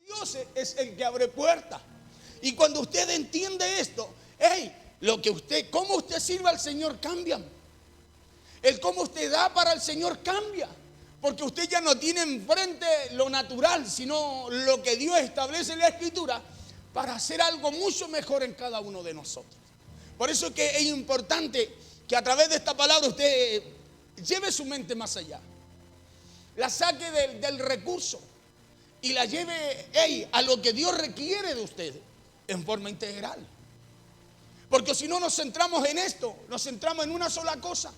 Dios es el que abre puertas. Y cuando usted entiende esto, cómo usted sirve al Señor cambia. El cómo usted da para el Señor cambia. Porque usted ya no tiene enfrente lo natural, sino lo que Dios establece en la Escritura para hacer algo mucho mejor en cada uno de nosotros. Por eso es que es importante que a través de esta palabra usted lleve su mente más allá. La saque del recurso y la lleve a lo que Dios requiere de usted en forma integral. Porque si no nos centramos en esto, nos centramos en una sola cosa.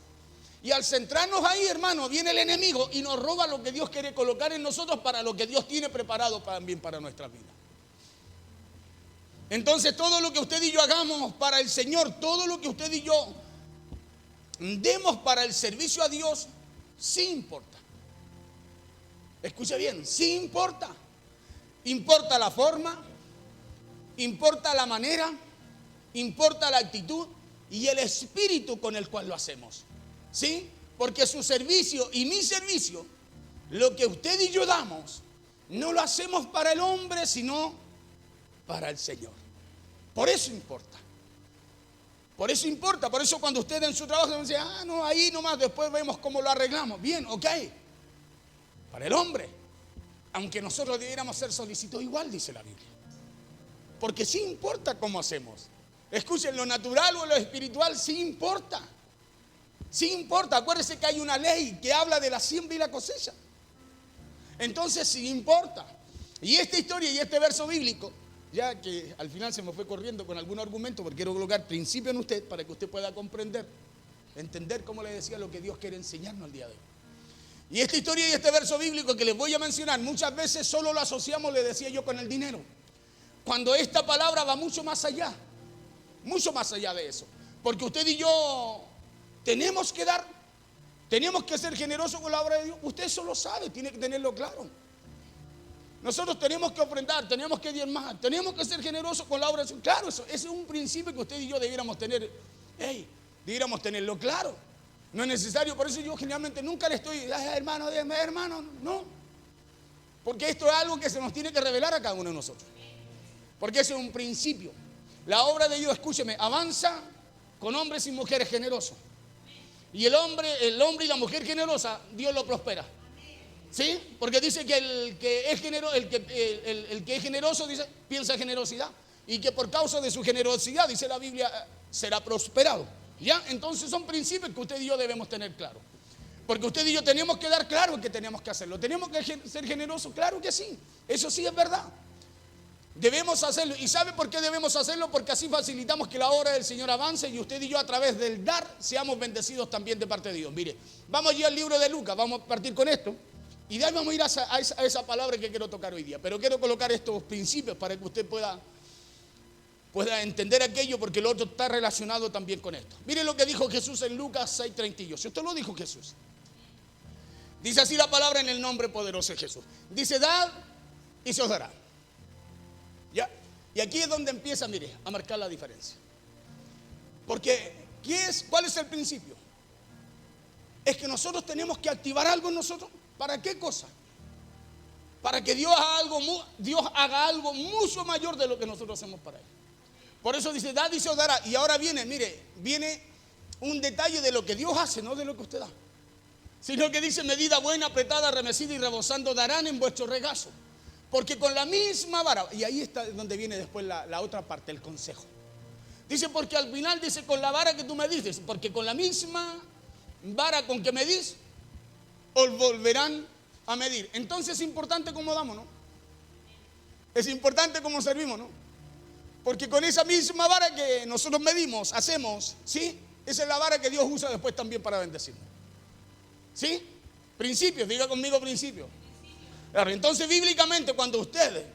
Y al centrarnos ahí, hermano, viene el enemigo y nos roba lo que Dios quiere colocar en nosotros para lo que Dios tiene preparado también para nuestra vida. Entonces todo lo que usted y yo hagamos para el Señor, todo lo que usted y yo demos para el servicio a Dios, sí importa. Escuche bien, sí importa. Importa la forma, importa la manera, importa la actitud y el espíritu con el cual lo hacemos. ¿Sí? Porque su servicio y mi servicio, lo que usted y yo damos, no lo hacemos para el hombre, sino para el Señor. Por eso importa. Por eso importa. Por eso cuando usted en su trabajo dice, no, ahí nomás, después vemos cómo lo arreglamos. Bien, ok. Para el hombre. Aunque nosotros debiéramos ser solícitos igual, dice la Biblia. Porque sí importa cómo hacemos. Escuchen, lo natural o lo espiritual sí importa. Sí importa. Acuérdense que hay una ley que habla de la siembra y la cosecha. Entonces sí importa. Y esta historia y este verso bíblico, ya que al final se me fue corriendo con algún argumento, porque quiero colocar principio en usted para que usted pueda comprender, entender, como le decía, lo que Dios quiere enseñarnos el día de hoy. Y esta historia y este verso bíblico que les voy a mencionar, muchas veces solo lo asociamos, le decía yo, con el dinero. Cuando esta palabra va mucho más allá de eso. Porque usted y yo tenemos que dar, tenemos que ser generosos con la obra de Dios. Usted eso lo sabe, tiene que tenerlo claro. Nosotros tenemos que ofrendar, tenemos que diezmar, tenemos que ser generosos con la obra de Dios. Claro, eso es un principio que usted y yo debiéramos tener, debiéramos tenerlo claro. No es necesario, por eso yo generalmente nunca le estoy, hermano, no. Porque esto es algo que se nos tiene que revelar a cada uno de nosotros. Porque ese es un principio. La obra de Dios, escúcheme, avanza con hombres y mujeres generosos. Y el hombre y la mujer generosa, Dios lo prospera. ¿Sí? Porque dice que el que es generoso dice, piensa generosidad. Y que por causa de su generosidad, dice la Biblia, será prosperado. ¿Ya? Entonces son principios que usted y yo debemos tener claro. Porque usted y yo tenemos que dar claro que tenemos que hacerlo. ¿Tenemos que ser generosos? Claro que sí. Eso sí es verdad. Debemos hacerlo. ¿Y sabe por qué debemos hacerlo? Porque así facilitamos que la obra del Señor avance y usted y yo a través del dar seamos bendecidos también de parte de Dios. Mire, vamos allí al libro de Lucas, vamos a partir con esto. Y de ahí vamos a ir a esa palabra que quiero tocar hoy día. Pero quiero colocar estos principios para que usted pueda entender aquello, porque lo otro está relacionado también con esto. Mire lo que dijo Jesús en Lucas 6:32. Si usted lo dijo Jesús. Dice así la palabra en el nombre poderoso de Jesús. Dice, dad y se os dará. ¿Ya? Y aquí es donde empieza, mire, a marcar la diferencia. Porque, ¿cuál es el principio? Es que nosotros tenemos que activar algo en nosotros. ¿Para qué cosa? Para que Dios haga algo mucho mayor de lo que nosotros hacemos para Él. Por eso dice, dad y se os dará. Y ahora viene un detalle de lo que Dios hace, no de lo que usted da. Sino que dice, medida buena, apretada, remecida y rebosando darán en vuestro regazo. Porque con la misma vara, y ahí está donde viene después la otra parte, el consejo. Dice, porque al final dice, con la vara que tú me dices, porque con la misma vara con que medís, os volverán a medir. Entonces es importante cómo damos, ¿no? Es importante cómo servimos, ¿no? Porque con esa misma vara que nosotros medimos, hacemos, ¿sí? Esa es la vara que Dios usa después también para bendecirnos. ¿Sí? Principios, diga conmigo principios. Claro, entonces bíblicamente cuando usted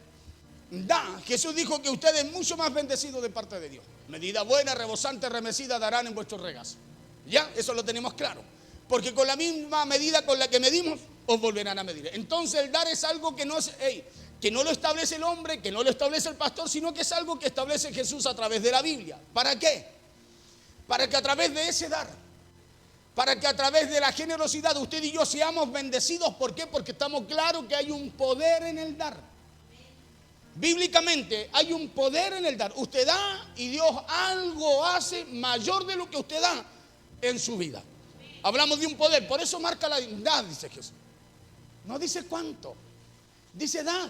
da, Jesús dijo que usted es mucho más bendecido de parte de Dios. Medida buena, rebosante, remecida darán en vuestros regazos. ¿Ya? Eso lo tenemos claro. Porque con la misma medida con la que medimos, os volverán a medir. Entonces el dar es algo que no lo establece el hombre, que no lo establece el pastor, sino que es algo que establece Jesús a través de la Biblia. ¿Para qué? Para que a través de ese dar, para que a través de la generosidad usted y yo seamos bendecidos. ¿Por qué? Porque estamos claros que hay un poder en el dar. Bíblicamente hay un poder en el dar. Usted da y Dios algo hace mayor de lo que usted da en su vida. Hablamos de un poder, por eso marca la dignidad, dice Jesús. No dice cuánto, dice dar.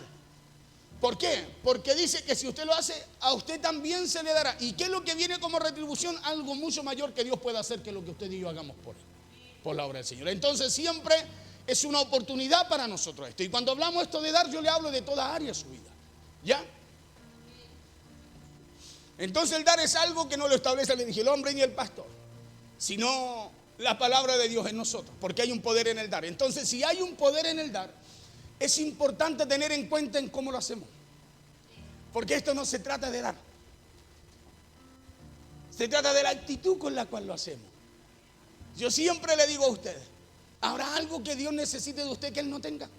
¿Por qué? Porque dice que si usted lo hace, a usted también se le dará. ¿Y qué es lo que viene como retribución? Algo mucho mayor que Dios puede hacer que lo que usted y yo hagamos por él, por la obra del Señor. Entonces siempre es una oportunidad para nosotros esto. Y cuando hablamos esto de dar, yo le hablo de toda área de su vida. ¿Ya? Entonces el dar es algo que no lo establece, le dije, el hombre ni el pastor, sino la palabra de Dios en nosotros, porque hay un poder en el dar. Entonces, si hay un poder en el dar, es importante tener en cuenta en cómo lo hacemos, porque esto no se trata de dar, se trata de la actitud con la cual lo hacemos. Yo siempre le digo a ustedes, ¿habrá algo que Dios necesite de usted que Él no tenga?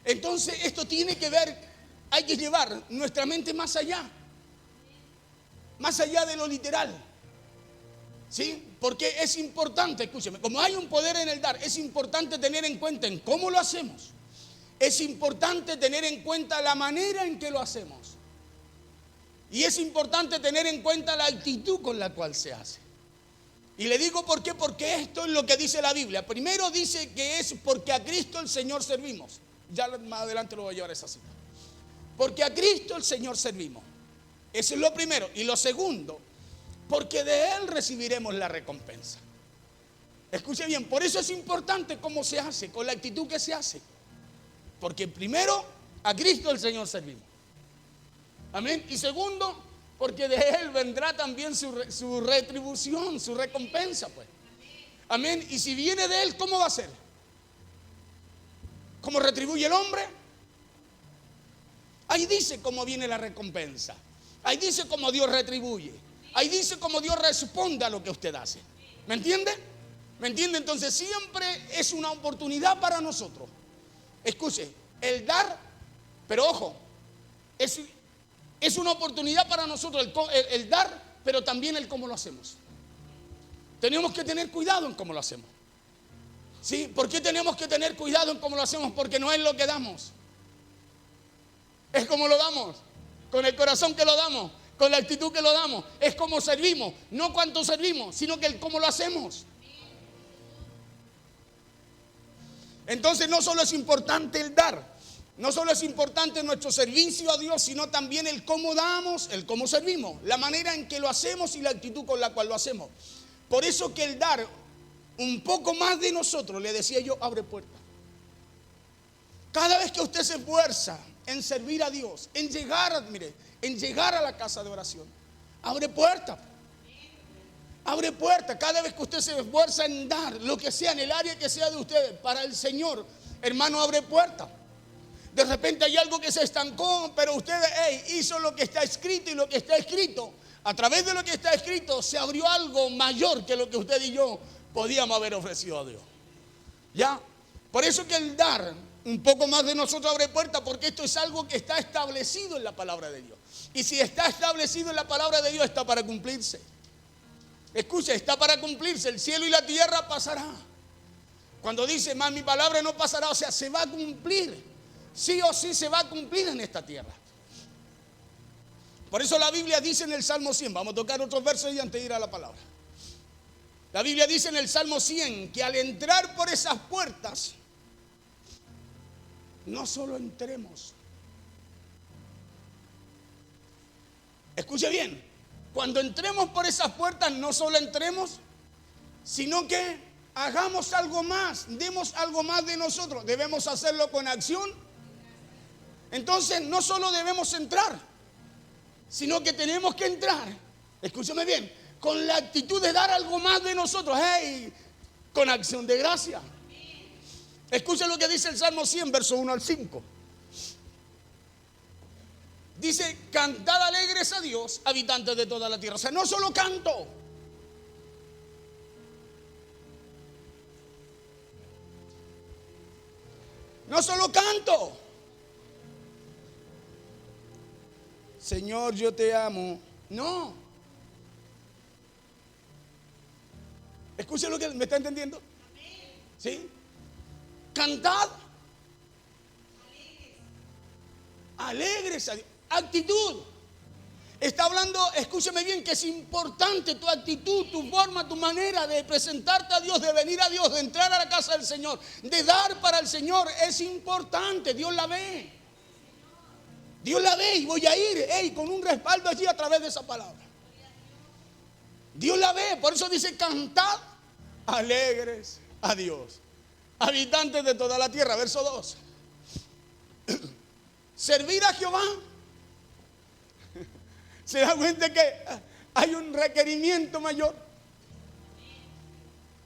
Entonces esto tiene que ver, hay que llevar nuestra mente más allá de lo literal, ¿sí? Porque es importante, escúcheme, como hay un poder en el dar, es importante tener en cuenta en cómo lo hacemos. Es importante tener en cuenta la manera en que lo hacemos. Y es importante tener en cuenta la actitud con la cual se hace. Y le digo por qué, porque esto es lo que dice la Biblia. Primero dice que es porque a Cristo el Señor servimos. Ya más adelante lo voy a llevar a esa cita. Porque a Cristo el Señor servimos. Eso es lo primero. Y lo segundo, porque de Él recibiremos la recompensa. Escuche bien, por eso es importante cómo se hace, con la actitud que se hace. Porque primero, a Cristo el Señor servimos. Amén. Y segundo, porque de Él vendrá también su retribución, su recompensa, pues. Amén. Y si viene de Él, ¿cómo va a ser? ¿Cómo retribuye el hombre? Ahí dice cómo viene la recompensa. Ahí dice cómo Dios retribuye. Ahí dice cómo Dios responde a lo que usted hace. ¿Me entiende? ¿Me entiende? Entonces siempre es una oportunidad para nosotros. Escuche, el dar, pero ojo, es una oportunidad para nosotros el dar, pero también el cómo lo hacemos. Tenemos que tener cuidado en cómo lo hacemos. ¿Sí? ¿Por qué tenemos que tener cuidado en cómo lo hacemos? Porque no es lo que damos, es como lo damos, con el corazón que lo damos, con la actitud que lo damos. Es como servimos, no cuánto servimos, sino que el cómo lo hacemos. Entonces no solo es importante el dar, no solo es importante nuestro servicio a Dios, sino también el cómo damos, el cómo servimos, la manera en que lo hacemos y la actitud con la cual lo hacemos. Por eso que el dar un poco más de nosotros, le decía yo, abre puertas. Cada vez que usted se esfuerza en servir a Dios, en llegar a la casa de oración, abre puertas. Abre puertas. Cada vez que usted se esfuerza en dar lo que sea, en el área que sea de ustedes, para el Señor, hermano, abre puertas. De repente hay algo que se estancó, pero usted hizo lo que está escrito, y lo que está escrito, a través de lo que está escrito, se abrió algo mayor que lo que usted y yo podíamos haber ofrecido a Dios. ¿Ya? Por eso que el dar un poco más de nosotros abre puertas, porque esto es algo que está establecido en la palabra de Dios. Y si está establecido en la palabra de Dios, está para cumplirse. Escucha, está para cumplirse. El cielo y la tierra pasará. Cuando dice, más mi palabra no pasará, o sea, se va a cumplir. Sí o sí se va a cumplir en esta tierra. Por eso la Biblia dice en el Salmo 100, vamos a tocar otros versos y antes de ir a la palabra. La Biblia dice en el Salmo 100 que al entrar por esas puertas, no solo entremos. Escuche bien, cuando entremos por esas puertas, no solo entremos, sino que hagamos algo más, demos algo más de nosotros. Debemos hacerlo con acción. Entonces no solo debemos entrar, sino que tenemos que entrar, escúcheme bien, con la actitud de dar algo más de nosotros, con acción de gracia. Escuchen lo que dice el Salmo 100, verso 1 al 5. Dice, cantad alegres a Dios, habitantes de toda la tierra. O sea, no solo canto. No solo canto. Señor, yo te amo. No. Escuchen lo que me está entendiendo. ¿Sí? Cantad. Alegres a Dios. Actitud. Está hablando, escúcheme bien, que es importante tu actitud, tu forma, tu manera de presentarte a Dios, de venir a Dios, de entrar a la casa del Señor, de dar para el Señor. Es importante, Dios la ve. Dios la ve y voy a ir con un respaldo allí a través de esa palabra. Dios la ve, por eso dice: cantad alegres a Dios, habitantes de toda la tierra. Verso 2. Servir a Jehová. ¿Se da cuenta que hay un requerimiento mayor?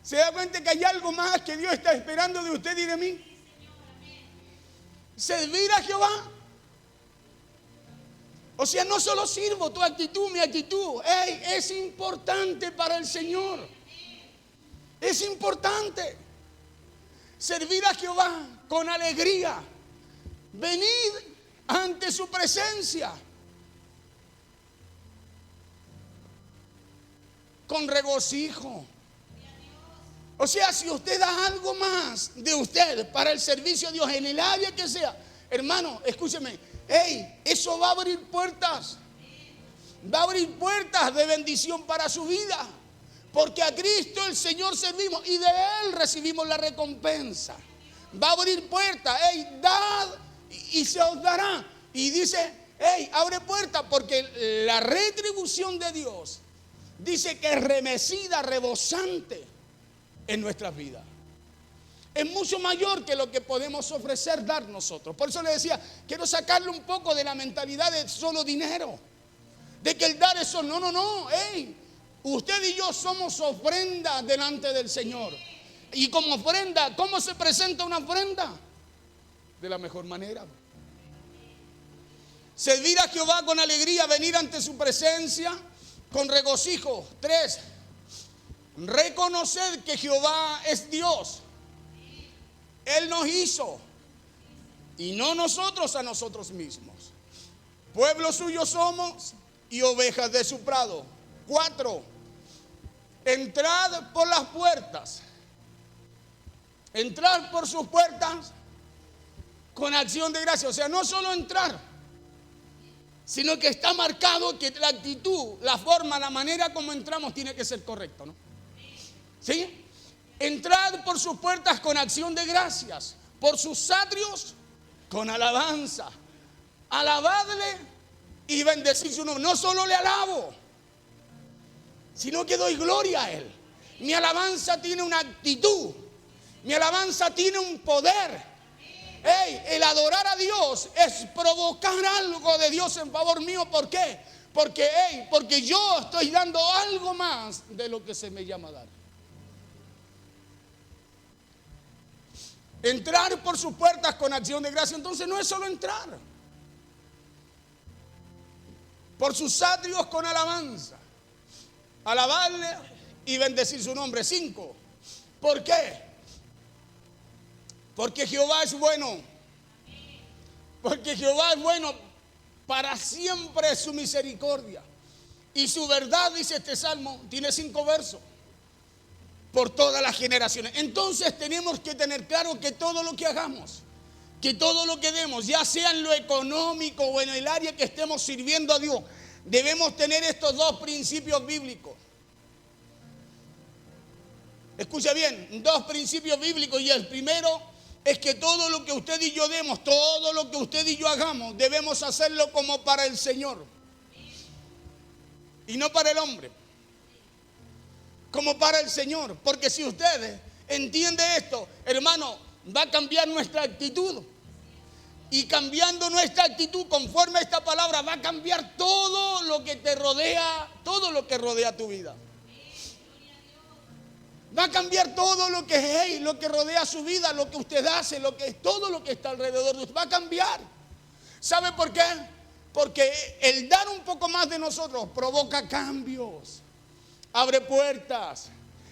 ¿Se da cuenta que hay algo más que Dios está esperando de usted y de mí? Servir a Jehová. O sea, no solo sirvo, tu actitud, mi actitud. Es importante para el Señor. Es importante. Servir a Jehová con alegría. Venid ante su presencia con regocijo. O sea, si usted da algo más de usted para el servicio a Dios en el área que sea, hermano, escúcheme, eso va a abrir puertas. Va a abrir puertas de bendición para su vida. Porque a Cristo el Señor servimos y de Él recibimos la recompensa. Va a abrir puertas. Dad y se os dará. Y dice, abre puertas, porque la retribución de Dios dice que es remecida, rebosante en nuestras vidas. Es mucho mayor que lo que podemos ofrecer, dar nosotros. Por eso le decía, quiero sacarle un poco de la mentalidad de solo dinero, de que el dar eso, no. Usted y yo somos ofrenda delante del Señor. Y como ofrenda, ¿cómo se presenta una ofrenda? De la mejor manera. Servir a Jehová con alegría, venir ante su presencia con regocijo. 3. Reconocer que Jehová es Dios. Él nos hizo y no nosotros a nosotros mismos. Pueblo suyo somos y ovejas de su prado. 4. Entrad por las puertas. Entrar por sus puertas con acción de gracia. O sea, no solo entrar, sino que está marcado que la actitud, la forma, la manera como entramos tiene que ser correcto, ¿no? ¿Sí? Entrad por sus puertas con acción de gracias, por sus atrios con alabanza. Alabadle y bendecid su nombre. No solo le alabo, sino que doy gloria a Él. Mi alabanza tiene una actitud, mi alabanza tiene un poder. El adorar a Dios es provocar algo de Dios en favor mío. ¿Por qué? Porque yo estoy dando algo más de lo que se me llama dar. Entrar por sus puertas con acción de gracia. Entonces no es solo entrar. Por sus atrios con alabanza. Alabarle y bendecir su nombre. 5. ¿Por qué? Porque Jehová es bueno. Porque Jehová es bueno. Para siempre es su misericordia. Y su verdad, dice este salmo, tiene 5 versos. Por todas las generaciones. Entonces tenemos que tener claro que todo lo que hagamos, que todo lo que demos, ya sea en lo económico o en el área que estemos sirviendo a Dios, debemos tener estos 2 principios bíblicos. Escucha bien, 2 principios bíblicos. Y el primero es que todo lo que usted y yo demos, todo lo que usted y yo hagamos, debemos hacerlo como para el Señor y no para el hombre. Como para el Señor. Porque si usted entiende esto, hermano, va a cambiar nuestra actitud. Y cambiando nuestra actitud conforme a esta palabra, va a cambiar todo lo que te rodea, todo lo que rodea tu vida. Va a cambiar todo lo que rodea su vida, lo que usted hace, todo lo que está alrededor de usted. Va a cambiar. ¿Sabe por qué? Porque el dar un poco más de nosotros provoca cambios. Abre puertas.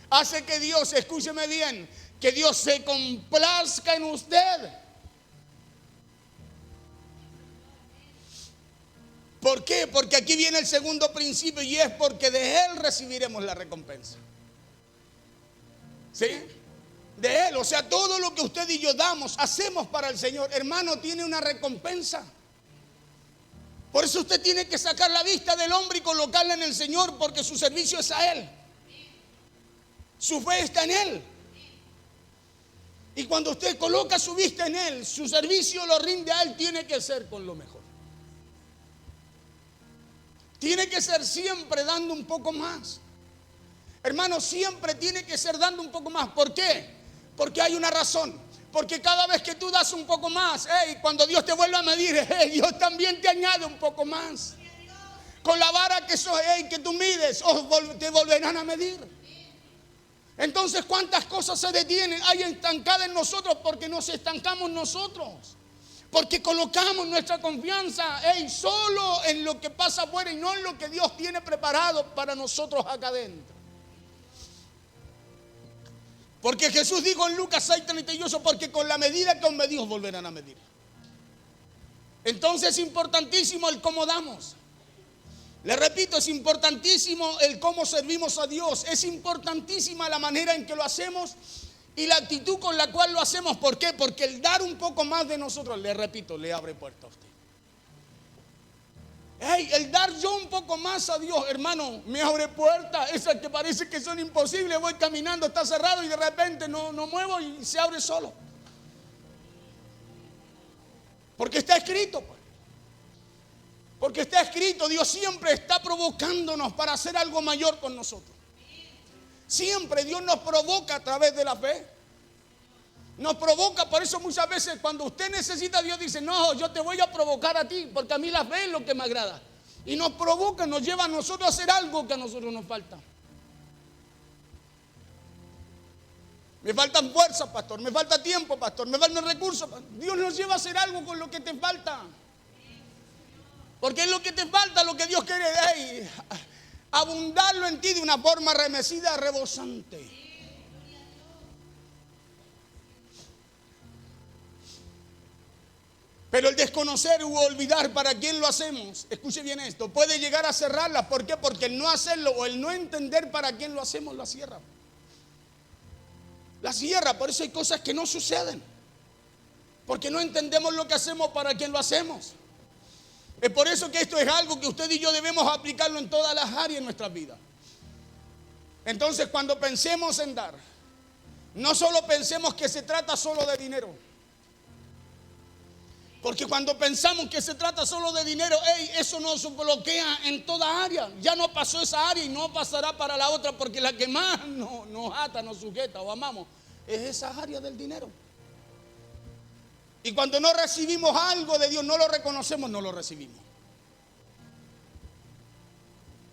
Hace que Dios, escúcheme bien, que Dios se complazca en usted. ¿Por qué? Porque aquí viene el segundo principio, y es porque de Él recibiremos la recompensa. ¿Sí? De Él, o sea, todo lo que usted y yo damos, hacemos para el Señor, hermano, tiene una recompensa. Por eso usted tiene que sacar la vista del hombre y colocarla en el Señor, porque su servicio es a Él. Su fe está en Él. Y cuando usted coloca su vista en Él, su servicio lo rinde a Él, tiene que ser con lo mejor. Tiene que ser siempre dando un poco más. Hermano, siempre tiene que ser dando un poco más. ¿Por qué? Porque hay una razón. Porque cada vez que tú das un poco más, cuando Dios te vuelve a medir, Dios también te añade un poco más. Con la vara que tú mides, te volverán a medir. Entonces, ¿cuántas cosas se detienen? Hay estancadas en nosotros porque nos estancamos nosotros. Porque colocamos nuestra confianza solo en lo que pasa afuera y no en lo que Dios tiene preparado para nosotros acá adentro. Porque Jesús dijo en Lucas 6:38, porque con la medida que os medís volverán a medir. Entonces es importantísimo el cómo damos. Le repito, es importantísimo el cómo servimos a Dios. Es importantísima la manera en que lo hacemos y la actitud con la cual lo hacemos. ¿Por qué? Porque el dar un poco más de nosotros, le repito, le abre puerta a usted. El dar yo un poco más a Dios, hermano, me abre puertas. Esas que parece que son imposibles. Voy caminando, está cerrado y de repente no muevo y se abre solo. Porque está escrito, pues. Porque está escrito, Dios siempre está provocándonos para hacer algo mayor con nosotros. Siempre Dios nos provoca a través de la fe. Nos provoca, por eso muchas veces cuando usted necesita, Dios dice, no, yo te voy a provocar a ti, porque a mí la fe es lo que me agrada. Y nos provoca, nos lleva a nosotros a hacer algo que a nosotros nos falta. Me faltan fuerzas, pastor, me falta tiempo, pastor, me faltan recursos. Dios nos lleva a hacer algo con lo que te falta. Porque es lo que te falta, lo que Dios quiere, abundarlo en ti de una forma remecida, rebosante. Pero el desconocer u olvidar para quién lo hacemos, escuche bien esto, puede llegar a cerrarla. ¿Por qué? Porque el no hacerlo o el no entender para quién lo hacemos la cierra. La cierra, por eso hay cosas que no suceden. Porque no entendemos lo que hacemos para quién lo hacemos. Es por eso que esto es algo que usted y yo debemos aplicarlo en todas las áreas de nuestra vida. Entonces, cuando pensemos en dar, no solo pensemos que se trata solo de dinero. Porque cuando pensamos que se trata solo de dinero, eso nos bloquea en toda área. Ya no pasó esa área y no pasará para la otra, porque la que más nos ata, nos sujeta o amamos es esa área del dinero. Y cuando no recibimos algo de Dios, no lo reconocemos, no lo recibimos.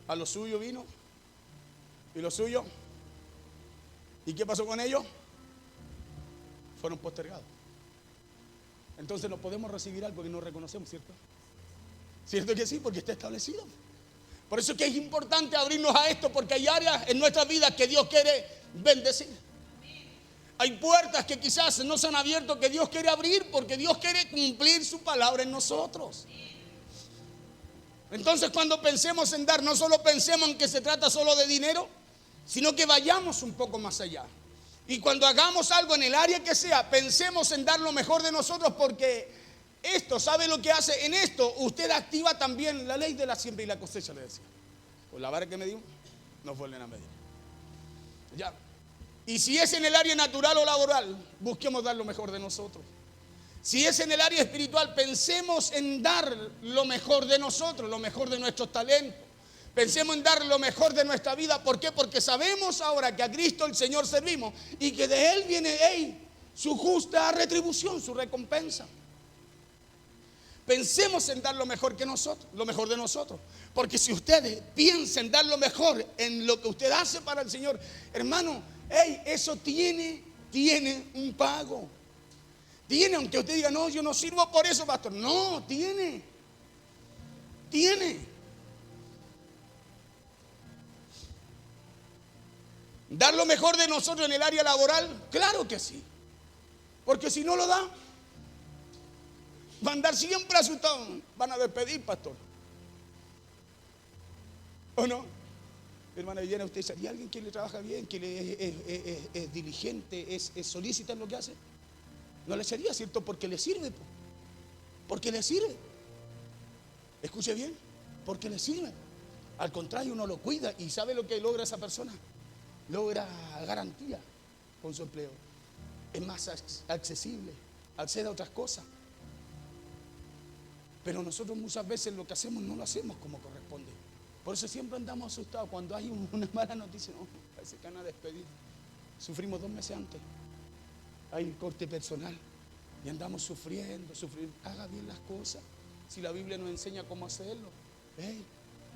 A lo suyo vino y lo suyo. ¿Y qué pasó con ellos? Fueron postergados. Entonces no podemos recibir algo que no reconocemos, ¿cierto? ¿Cierto que sí? Porque está establecido. Por eso es que es importante abrirnos a esto, porque hay áreas en nuestra vida que Dios quiere bendecir. Hay puertas que quizás no se han abierto que Dios quiere abrir, porque Dios quiere cumplir su palabra en nosotros. Entonces, cuando pensemos en dar, no solo pensemos en que se trata solo de dinero, sino que vayamos un poco más allá. Y cuando hagamos algo en el área que sea, pensemos en dar lo mejor de nosotros, porque esto, ¿sabe lo que hace? En esto usted activa también la ley de la siembra y la cosecha, le decía. Pues la vara que me dio, nos vuelven a medir. Ya. Y si es en el área natural o laboral, busquemos dar lo mejor de nosotros. Si es en el área espiritual, pensemos en dar lo mejor de nosotros, lo mejor de nuestros talentos. Pensemos en dar lo mejor de nuestra vida. ¿Por qué? Porque sabemos ahora que a Cristo el Señor servimos y que de Él viene su justa retribución, su recompensa. Pensemos en dar lo mejor que nosotros, lo mejor de nosotros. Porque si ustedes piensan dar lo mejor en lo que usted hace para el Señor, hermano, eso tiene un pago. Tiene, aunque usted diga, no, yo no sirvo por eso, pastor. No, tiene. ¿Dar lo mejor de nosotros en el área laboral? Claro que sí. Porque si no lo da, van a andar siempre asustados. Van a despedir, pastor. ¿O no? Hermana Viviana, ¿usted sabía alguien que le trabaja bien, que es diligente, es solícita en lo que hace? No le sería, ¿cierto? Porque le sirve. Porque le sirve. Escuche bien, porque le sirve. Al contrario, uno lo cuida y ¿sabe lo que logra esa persona? Logra garantía con su empleo. Es más accesible, accede a otras cosas. Pero nosotros muchas veces lo que hacemos no lo hacemos como corresponde. Por eso siempre andamos asustados cuando hay una mala noticia. No, parece que van a despedir. Sufrimos 2 meses antes. Hay un corte personal y andamos sufriendo. Haga bien las cosas. Si la Biblia nos enseña cómo hacerlo.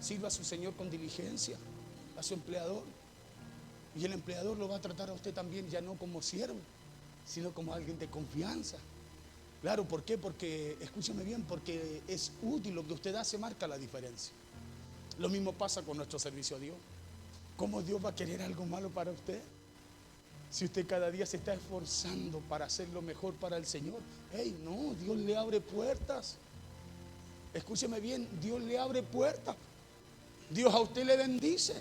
Sirva a su Señor con diligencia, a su empleador. Y el empleador lo va a tratar a usted también, ya no como siervo, sino como alguien de confianza. Claro, ¿por qué? Porque, escúcheme bien, porque es útil, lo que usted hace marca la diferencia. Lo mismo pasa con nuestro servicio a Dios. ¿Cómo Dios va a querer algo malo para usted? Si usted cada día se está esforzando para hacer lo mejor para el Señor. No, Dios le abre puertas. Escúcheme bien, Dios le abre puertas. Dios a usted le bendice.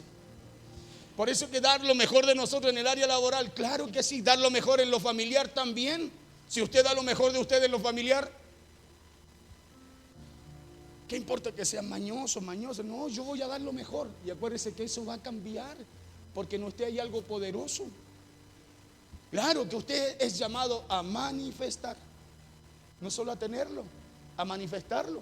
Por eso que dar lo mejor de nosotros en el área laboral, claro que sí, dar lo mejor en lo familiar también. Si usted da lo mejor de usted en lo familiar, ¿qué importa que sea mañoso? No, yo voy a dar lo mejor. Y acuérdese que eso va a cambiar, porque en usted hay algo poderoso. Claro que usted es llamado a manifestar, no solo a tenerlo, a manifestarlo.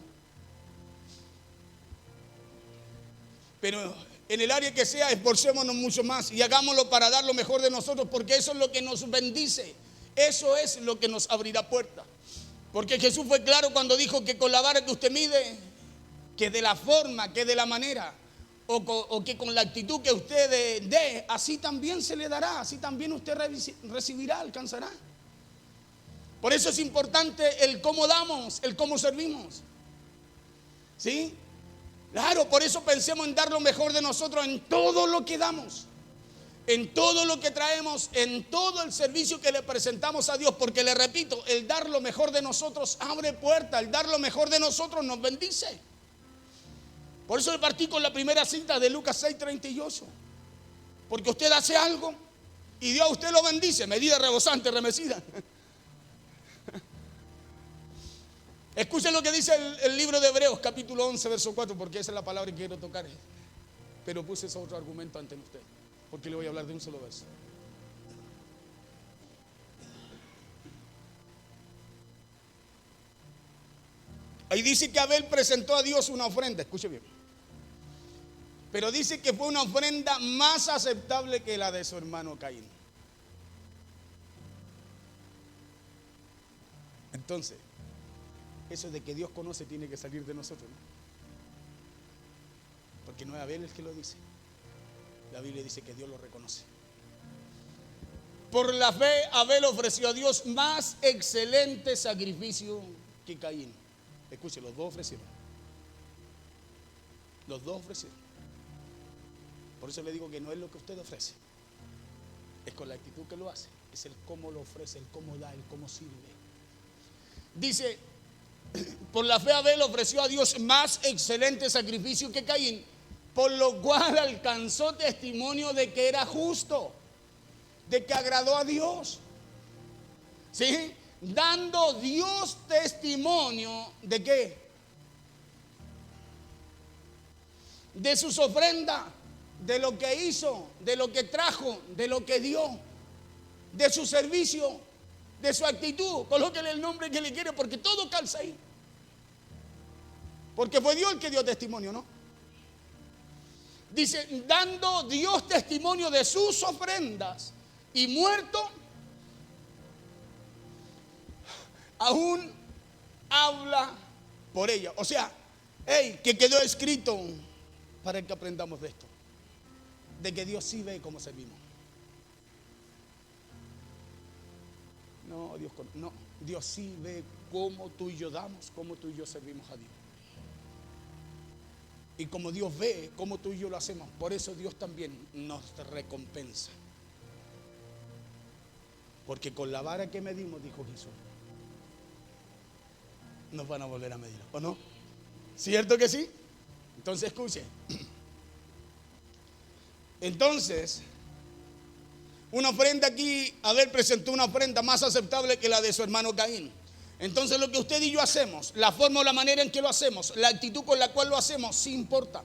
Pero en el área que sea, esforcémonos mucho más y hagámoslo para dar lo mejor de nosotros, porque eso es lo que nos bendice. Eso es lo que nos abrirá puertas. Porque Jesús fue claro cuando dijo que con la vara que usted mide, que de la forma, que de la manera, o que con la actitud que usted dé, así también se le dará, así también usted recibirá, alcanzará. Por eso es importante el cómo damos, el cómo servimos. ¿Sí? Claro, por eso pensemos en dar lo mejor de nosotros en todo lo que damos, en todo lo que traemos, en todo el servicio que le presentamos a Dios. Porque le repito, el dar lo mejor de nosotros abre puertas, el dar lo mejor de nosotros nos bendice. Por eso le partí con la primera cita de Lucas 6:38. Porque usted hace algo y Dios a usted lo bendice, medida rebosante, remecida. Escuchen lo que dice el libro de Hebreos, capítulo 11, verso 4, porque esa es la palabra que quiero tocar. Pero puse ese otro argumento ante usted, porque le voy a hablar de un solo verso. Ahí dice que Abel presentó a Dios una ofrenda, escuche bien. Pero dice que fue una ofrenda más aceptable que la de su hermano Caín. Entonces, eso de que Dios conoce tiene que salir de nosotros, ¿no? Porque no es Abel el que lo dice. La Biblia dice que Dios lo reconoce. Por la fe, Abel ofreció a Dios más excelente sacrificio que Caín. Escuche, los dos ofrecieron. Los dos ofrecieron. Por eso le digo que no es lo que usted ofrece, es con la actitud que lo hace. Es el cómo lo ofrece, el cómo da, el cómo sirve. Dice, por la fe Abel ofreció a Dios más excelente sacrificio que Caín, por lo cual alcanzó testimonio de que era justo, de que agradó a Dios. ¿Sí? Dando Dios testimonio de qué? De sus ofrendas, de lo que hizo, de lo que trajo, de lo que dio, de su servicio, de su actitud. Colóquele el nombre que le quiere, porque todo calza ahí. Porque fue Dios el que dio testimonio, ¿no? Dice, dando Dios testimonio de sus ofrendas, y muerto, aún habla por ella. O sea, que quedó escrito para que aprendamos de esto, de que Dios sí ve cómo servimos. No, Dios sí ve cómo tú y yo damos, cómo tú y yo servimos a Dios. Y como Dios ve cómo tú y yo lo hacemos, por eso Dios también nos recompensa. Porque con la vara que medimos, dijo Jesús, nos van a volver a medir, ¿o no? ¿Cierto que sí? Entonces escuche. Entonces, una ofrenda aquí, Abel presentó una ofrenda más aceptable que la de su hermano Caín. Entonces lo que usted y yo hacemos, la forma o la manera en que lo hacemos, la actitud con la cual lo hacemos, sí importa.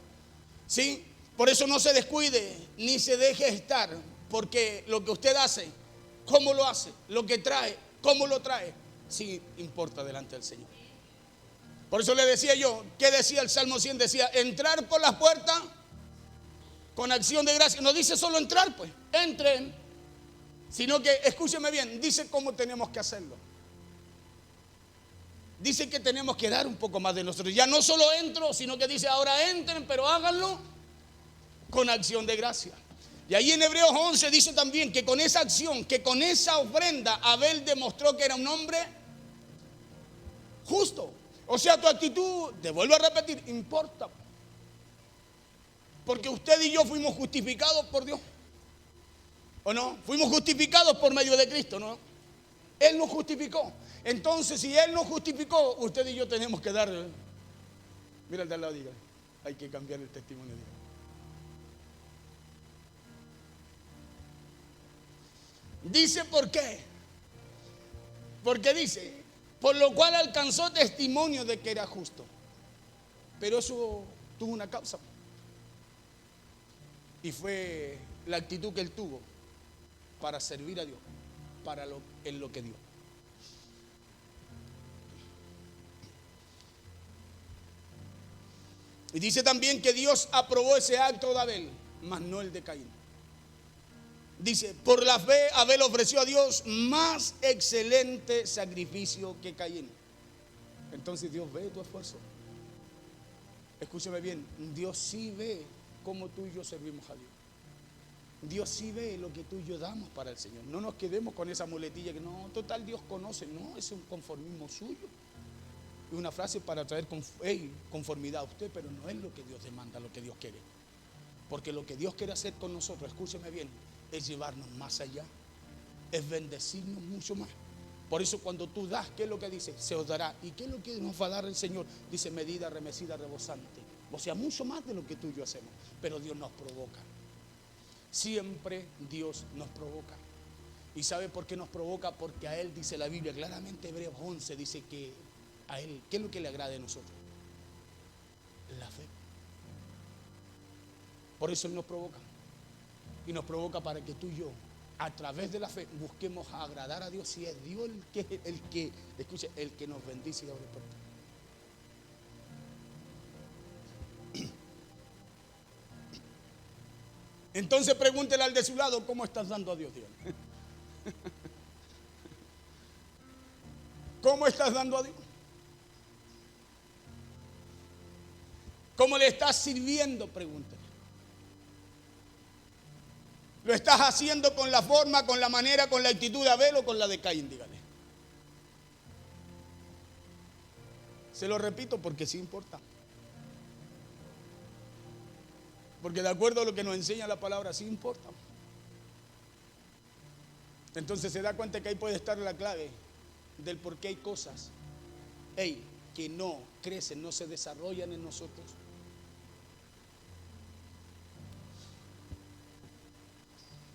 ¿Sí? Por eso no se descuide ni se deje estar, porque lo que usted hace, cómo lo hace, lo que trae, cómo lo trae, sí importa delante del Señor. Por eso le decía yo, ¿qué decía el Salmo 100? Decía, entrar por las puertas con acción de gracia. No dice solo entrar, pues, entren, sino que, escúcheme bien, dice cómo tenemos que hacerlo. Dice que tenemos que dar un poco más de nosotros. Ya no solo entro, sino que dice, ahora entren, pero háganlo con acción de gracia. Y ahí en Hebreos 11 dice también que con esa acción, que con esa ofrenda, Abel demostró que era un hombre justo. O sea, tu actitud, te vuelvo a repetir, importa. Porque usted y yo fuimos justificados por Dios. ¿O no? Fuimos justificados por medio de Cristo, ¿no? Él nos justificó. Entonces, si Él nos justificó, usted y yo tenemos que dar. Mira el de al lado, diga, hay que cambiar el testimonio. Dice, ¿por qué? Porque dice, por lo cual alcanzó testimonio de que era justo. Pero eso tuvo una causa. Y fue la actitud que él tuvo para servir a Dios, en lo que dio. Y dice también que Dios aprobó ese acto de Abel, mas no el de Caín. Dice, por la fe Abel ofreció a Dios más excelente sacrificio que Caín. Entonces Dios ve tu esfuerzo. Escúcheme bien, Dios sí ve cómo tú y yo servimos a Dios. Dios sí ve lo que tú y yo damos para el Señor. No nos quedemos con esa muletilla que no, total Dios conoce. No, es un conformismo suyo. Es una frase para traer conformidad a usted, pero no es lo que Dios demanda, lo que Dios quiere. Porque lo que Dios quiere hacer con nosotros, escúcheme bien, es llevarnos más allá, es bendecirnos mucho más. Por eso cuando tú das, ¿qué es lo que dice? Se os dará. ¿Y qué es lo que nos va a dar el Señor? Dice medida, remecida, rebosante. O sea, mucho más de lo que tú y yo hacemos. Pero Dios nos provoca. Siempre Dios nos provoca. ¿Y sabe por qué nos provoca? Porque a Él, dice la Biblia claramente, Hebreos 11, dice que a Él, ¿qué es lo que le agrada a nosotros? La fe. Por eso Él nos provoca. Y nos provoca para que tú y yo, a través de la fe, busquemos agradar a Dios. Si es Dios el que nos bendice y abre puertas. Entonces pregúntele al de su lado, ¿cómo estás dando a Dios? ¿Cómo estás dando a Dios? ¿Cómo le estás sirviendo? Pregúntele. ¿Lo estás haciendo con la forma, con la manera, con la actitud de Abel o con la de Caín? Dígale. Se lo repito porque sí importa. Porque de acuerdo a lo que nos enseña la palabra, sí importa. Entonces se da cuenta que ahí puede estar la clave del por qué hay cosas que no crecen, no se desarrollan en nosotros.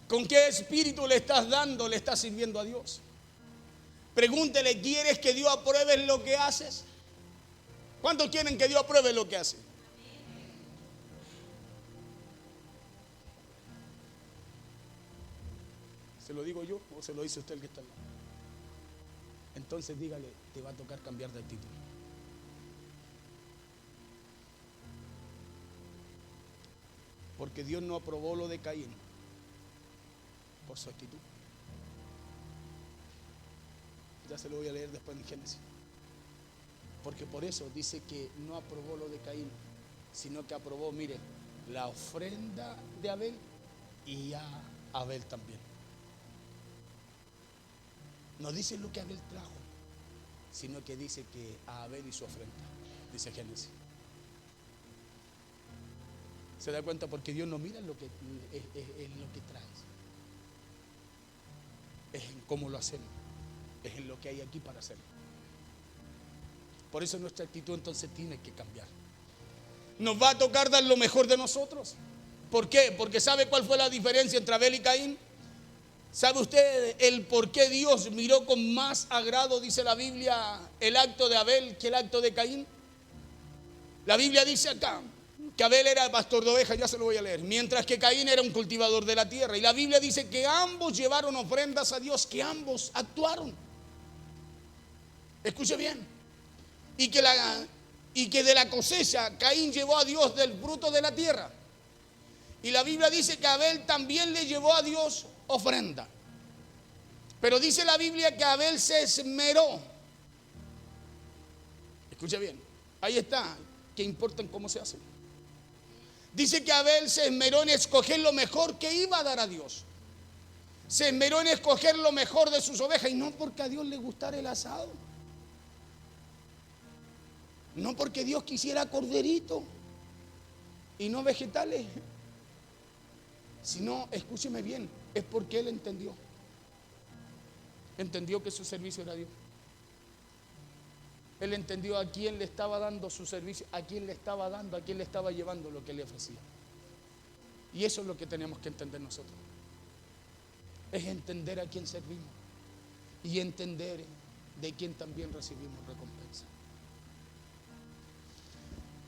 ¿Con qué espíritu le estás dando, le estás sirviendo a Dios? Pregúntele, ¿quieres que Dios apruebe lo que haces? ¿Cuántos quieren que Dios apruebe lo que hace? ¿Se lo digo yo o se lo dice usted el que está al lado? Entonces dígale, te va a tocar cambiar de actitud. Porque Dios no aprobó lo de Caín por su actitud. Ya se lo voy a leer después en Génesis. Porque por eso dice que no aprobó lo de Caín, sino que aprobó, mire, la ofrenda de Abel y a Abel también. No dice lo que Abel trajo, sino que dice que a Abel y su ofrenda, dice Génesis. ¿Se da cuenta? Porque Dios no mira lo que es lo que traes. Es en cómo lo hacemos. Es en lo que hay aquí para hacerlo. Por eso nuestra actitud entonces tiene que cambiar. Nos va a tocar dar lo mejor de nosotros. ¿Por qué? Porque ¿sabe cuál fue la diferencia entre Abel y Caín? ¿Sabe usted el por qué Dios miró con más agrado, dice la Biblia, el acto de Abel que el acto de Caín? La Biblia dice acá que Abel era el pastor de ovejas, ya se lo voy a leer, mientras que Caín era un cultivador de la tierra. Y la Biblia dice que ambos llevaron ofrendas a Dios, que ambos actuaron. Escuche bien. Y que de la cosecha Caín llevó a Dios del fruto de la tierra. Y la Biblia dice que Abel también le llevó a Dios ofrenda. Pero dice la Biblia que Abel se esmeró. Escuche bien, ahí está, que importa cómo se hace. Dice que Abel se esmeró en escoger lo mejor que iba a dar a Dios. Se esmeró en escoger lo mejor de sus ovejas, y no porque a Dios le gustara el asado, no porque Dios quisiera corderito y no vegetales, sino, escúcheme bien, es porque Él entendió que su servicio era a Dios. Él entendió a quién le estaba dando su servicio, a quién le estaba dando, a quién le estaba llevando lo que le ofrecía. Y eso es lo que tenemos que entender nosotros. Es entender a quién servimos y entender de quién también recibimos recompensa.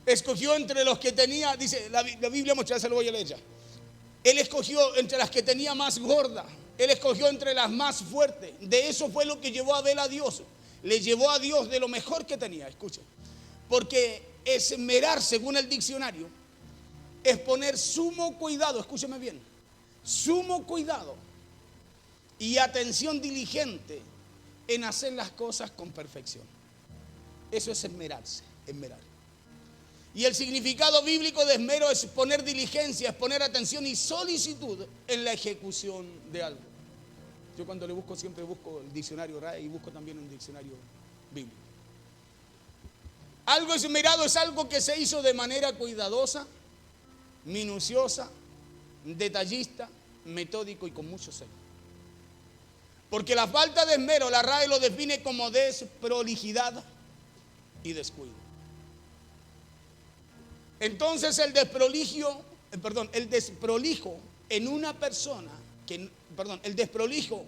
Escogió entre los que tenía, dice la Biblia, muchas veces lo voy a leer ya. Él escogió entre las que tenía más gorda. Él escogió entre las más fuertes. De eso fue lo que llevó a Abel a Dios. Le llevó a Dios de lo mejor que tenía. Escuche. Porque esmerar, según el diccionario, es poner sumo cuidado. Escúcheme bien. Sumo cuidado y atención diligente en hacer las cosas con perfección. Eso es esmerarse, esmerar. Y el significado bíblico de esmero es poner diligencia, es poner atención y solicitud en la ejecución de algo. Yo cuando le busco siempre busco el diccionario RAE y busco también un diccionario bíblico. Algo esmerado es algo que se hizo de manera cuidadosa, minuciosa, detallista, metódico y con mucho celo. Porque la falta de esmero, la RAE lo define como desprolijidad y descuido. Entonces el desprolijo en una persona el desprolijo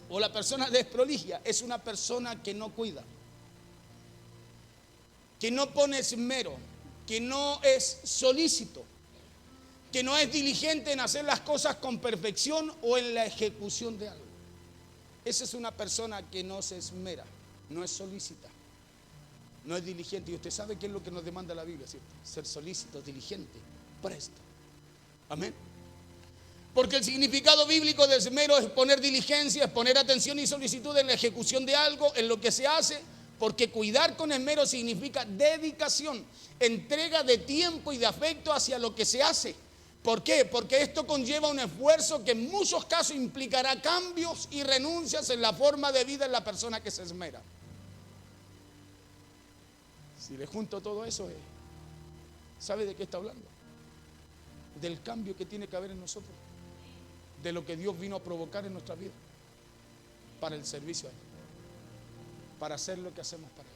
o la persona desproligia es una persona que no cuida, que no pone esmero, que no es solícito, que no es diligente en hacer las cosas con perfección o en la ejecución de algo. Esa es una persona que no se esmera, no es solícita, no es diligente. Y usted sabe qué es lo que nos demanda la Biblia, ¿cierto? Ser solícito, diligente, presto. Amén. Porque el significado bíblico de esmero es poner diligencia, es poner atención y solicitud en la ejecución de algo, en lo que se hace. Porque cuidar con esmero significa dedicación, entrega de tiempo y de afecto hacia lo que se hace. ¿Por qué? Porque esto conlleva un esfuerzo que en muchos casos implicará cambios y renuncias en la forma de vida de la persona que se esmera. Si le junto todo eso, ¿sabe de qué está hablando? Del cambio que tiene que haber en nosotros, de lo que Dios vino a provocar en nuestra vida para el servicio a Él, para hacer lo que hacemos para Él.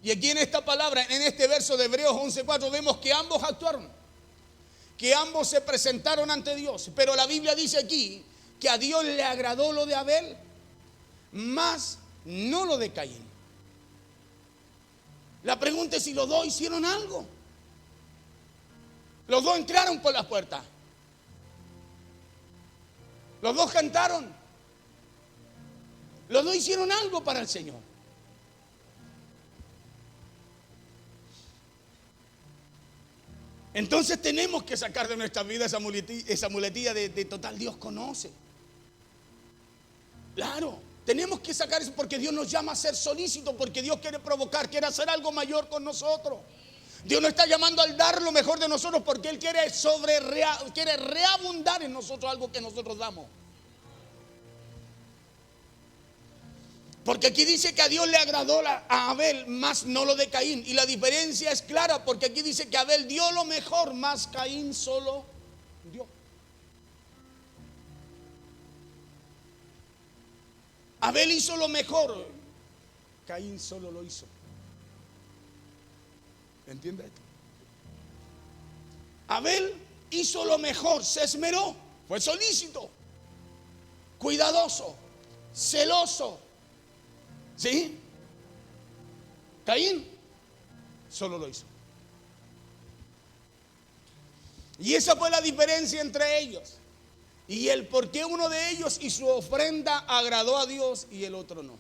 Y aquí en esta palabra, en este verso de Hebreos 11:4, vemos que ambos actuaron, que ambos se presentaron ante Dios. Pero la Biblia dice aquí que a Dios le agradó lo de Abel, más no lo de Caín. La pregunta es si los dos hicieron algo. Los dos entraron por la puerta. Los dos cantaron. Los dos hicieron algo para el Señor. Entonces tenemos que sacar de nuestra vida esa muletilla de total Dios conoce. Claro, tenemos que sacar eso porque Dios nos llama a ser solícitos, porque Dios quiere provocar, quiere hacer algo mayor con nosotros. Dios nos está llamando al dar lo mejor de nosotros porque Él quiere reabundar en nosotros algo que nosotros damos. Porque aquí dice que a Dios le agradó a Abel, más no lo de Caín. Y la diferencia es clara porque aquí dice que Abel dio lo mejor, más Caín solo dio. Abel hizo lo mejor, Caín solo lo hizo. ¿Entiende esto? Abel hizo lo mejor, se esmeró, Fue solícito, cuidadoso, celoso. ¿Sí? Caín solo lo hizo. Y esa fue la diferencia entre ellos. Y el por qué uno de ellos y su ofrenda agradó a Dios y el otro no.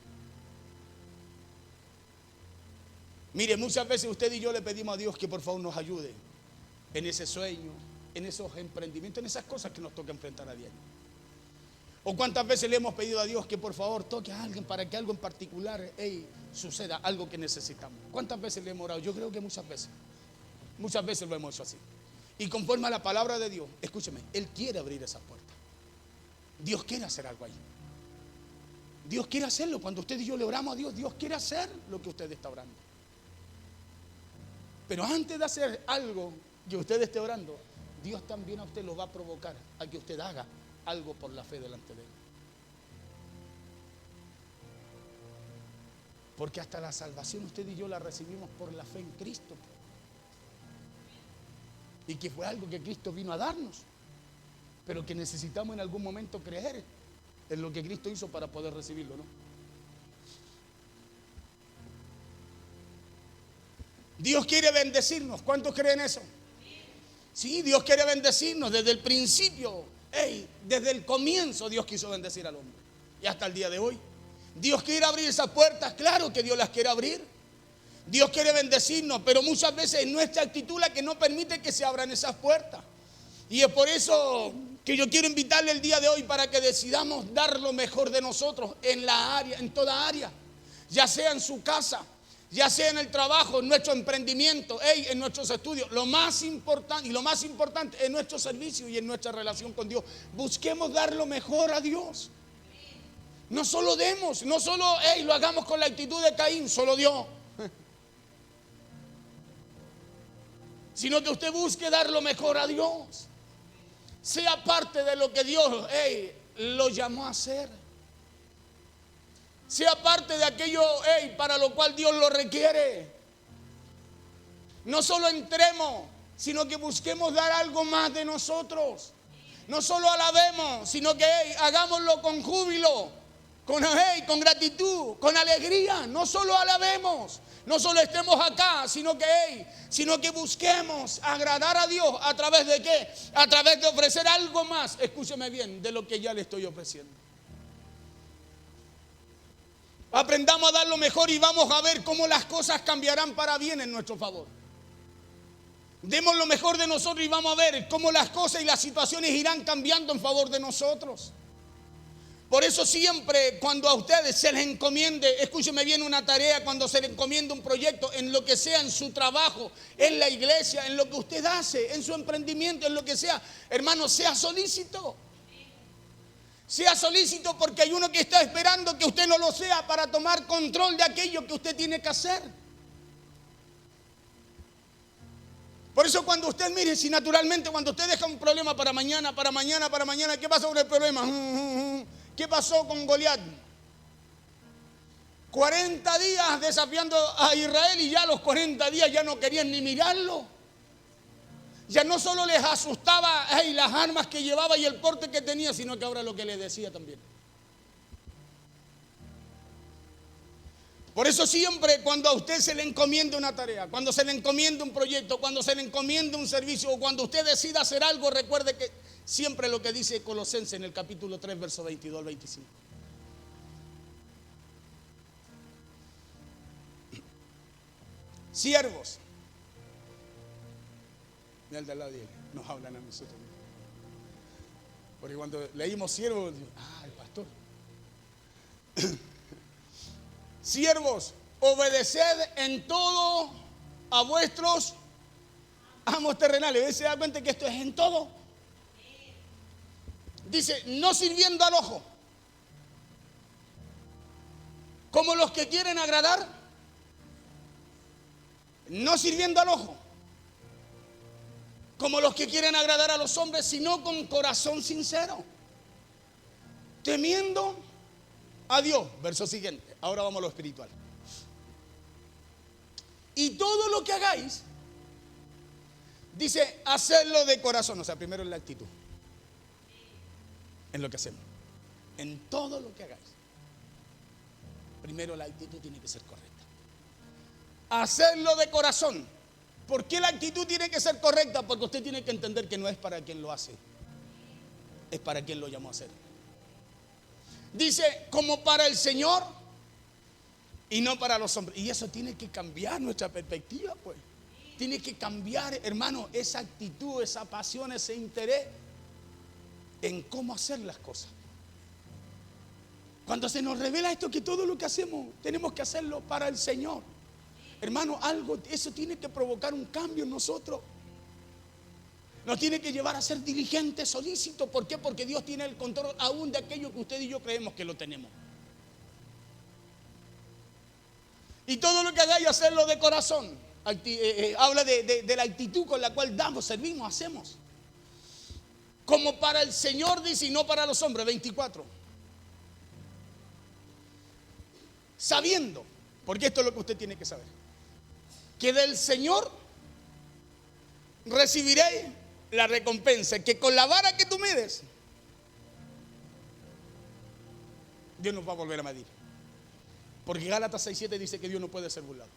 Mire, muchas veces usted y yo le pedimos a Dios que por favor nos ayude en ese sueño, en esos emprendimientos, en esas cosas que nos toca enfrentar a diario. O cuántas veces le hemos pedido a Dios que por favor toque a alguien para que algo en particular suceda, algo que necesitamos. ¿Cuántas veces le hemos orado? Yo creo que muchas veces lo hemos hecho así. Y conforme a la palabra de Dios, escúcheme, Él quiere abrir esas puertas. Dios quiere hacer algo ahí. Dios quiere hacerlo. Cuando usted y yo le oramos a Dios, Dios quiere hacer lo que usted está orando. Pero antes de hacer algo que usted esté orando, Dios también a usted lo va a provocar a que usted haga algo por la fe delante de Él. Porque hasta la salvación usted y yo la recibimos por la fe en Cristo. Y que fue algo que Cristo vino a darnos, pero que necesitamos en algún momento creer en lo que Cristo hizo para poder recibirlo, ¿no? Dios quiere bendecirnos. ¿Cuántos creen eso? Sí, Dios quiere bendecirnos desde el principio. Desde el comienzo Dios quiso bendecir al hombre. Y hasta el día de hoy. Dios quiere abrir esas puertas. Claro que Dios las quiere abrir. Dios quiere bendecirnos, pero muchas veces es nuestra actitud la que no permite que se abran esas puertas. Y es por eso que yo quiero invitarle el día de hoy para que decidamos dar lo mejor de nosotros en la área, en toda área. Ya sea en su casa, ya sea en el trabajo, en nuestro emprendimiento, en nuestros estudios. Lo más importante en nuestro servicio y en nuestra relación con Dios. Busquemos dar lo mejor a Dios. No solo demos, no solo lo hagamos con la actitud de Caín, solo dio. Sino que usted busque dar lo mejor a Dios. Sea parte de lo que Dios lo llamó a hacer. Sea parte de aquello para lo cual Dios lo requiere. No solo entremos, sino que busquemos dar algo más de nosotros. No solo alabemos, sino que hagámoslo con júbilo, con gratitud, con alegría. No solo alabemos, no solo estemos acá, sino que busquemos agradar a Dios. ¿A través de qué? A través de ofrecer algo más, escúcheme bien, de lo que ya le estoy ofreciendo. Aprendamos a dar lo mejor y vamos a ver cómo las cosas cambiarán para bien en nuestro favor. Demos lo mejor de nosotros y vamos a ver cómo las cosas y las situaciones irán cambiando en favor de nosotros. Por eso siempre cuando a ustedes se les encomiende, escúcheme bien, una tarea, cuando se les encomiende un proyecto, en lo que sea, en su trabajo, en la iglesia, en lo que usted hace, en su emprendimiento, en lo que sea, hermano, sea solícito. Sea solícito, porque hay uno que está esperando que usted no lo sea para tomar control de aquello que usted tiene que hacer. Por eso cuando usted mire, si naturalmente cuando usted deja un problema para mañana, ¿qué pasa con el problema? ¿Qué pasó con Goliat? 40 días desafiando a Israel y ya a los 40 días ya no querían ni mirarlo. Ya no solo les asustaba las armas que llevaba y el porte que tenía, sino que ahora lo que les decía también. Por eso siempre cuando a usted se le encomienda una tarea, cuando se le encomienda un proyecto, cuando se le encomienda un servicio o cuando usted decida hacer algo, recuerde que siempre lo que dice Colosenses en el capítulo 3, verso 22 al 25. Siervos. Mira el de al lado de él, nos hablan a nosotros. Porque cuando leímos siervos, el pastor. Siervos, obedeced en todo a vuestros amos terrenales. ¿Se da cuenta que esto es en todo? Dice, no sirviendo al ojo, como los que quieren agradar, no sirviendo al ojo, como los que quieren agradar a los hombres, sino con corazón sincero, temiendo a Dios. Verso siguiente. Ahora vamos a lo espiritual. Y todo lo que hagáis, dice, hacedlo de corazón. O sea, primero es la actitud. en lo que hacemos, en todo lo que hagáis, primero la actitud tiene que ser correcta. Hacerlo de corazón. ¿Por qué la actitud tiene que ser correcta? Porque usted tiene que entender que no es para quien lo hace, es para quien lo llamó a hacer. Dice, como para el Señor y no para los hombres. Y eso tiene que cambiar nuestra perspectiva, pues. Tiene que cambiar, hermano, esa actitud, esa pasión, ese interés en cómo hacer las cosas. Cuando se nos revela esto, que todo lo que hacemos tenemos que hacerlo para el Señor, hermano, algo, eso tiene que provocar un cambio en nosotros. Nos tiene que llevar a ser diligentes, solícitos. ¿Por qué? Porque Dios tiene el control aún de aquello que usted y yo creemos que lo tenemos. Y todo lo que hagáis, hacerlo de corazón. Habla de la actitud con la cual damos, servimos, hacemos. Como para el Señor, dice, y no para los hombres. 24. Sabiendo, porque esto es lo que usted tiene que saber, que del Señor recibiréis la recompensa, que con la vara que tú mides, Dios nos va a volver a medir. Porque Gálatas 6:7 dice que Dios no puede ser burlado.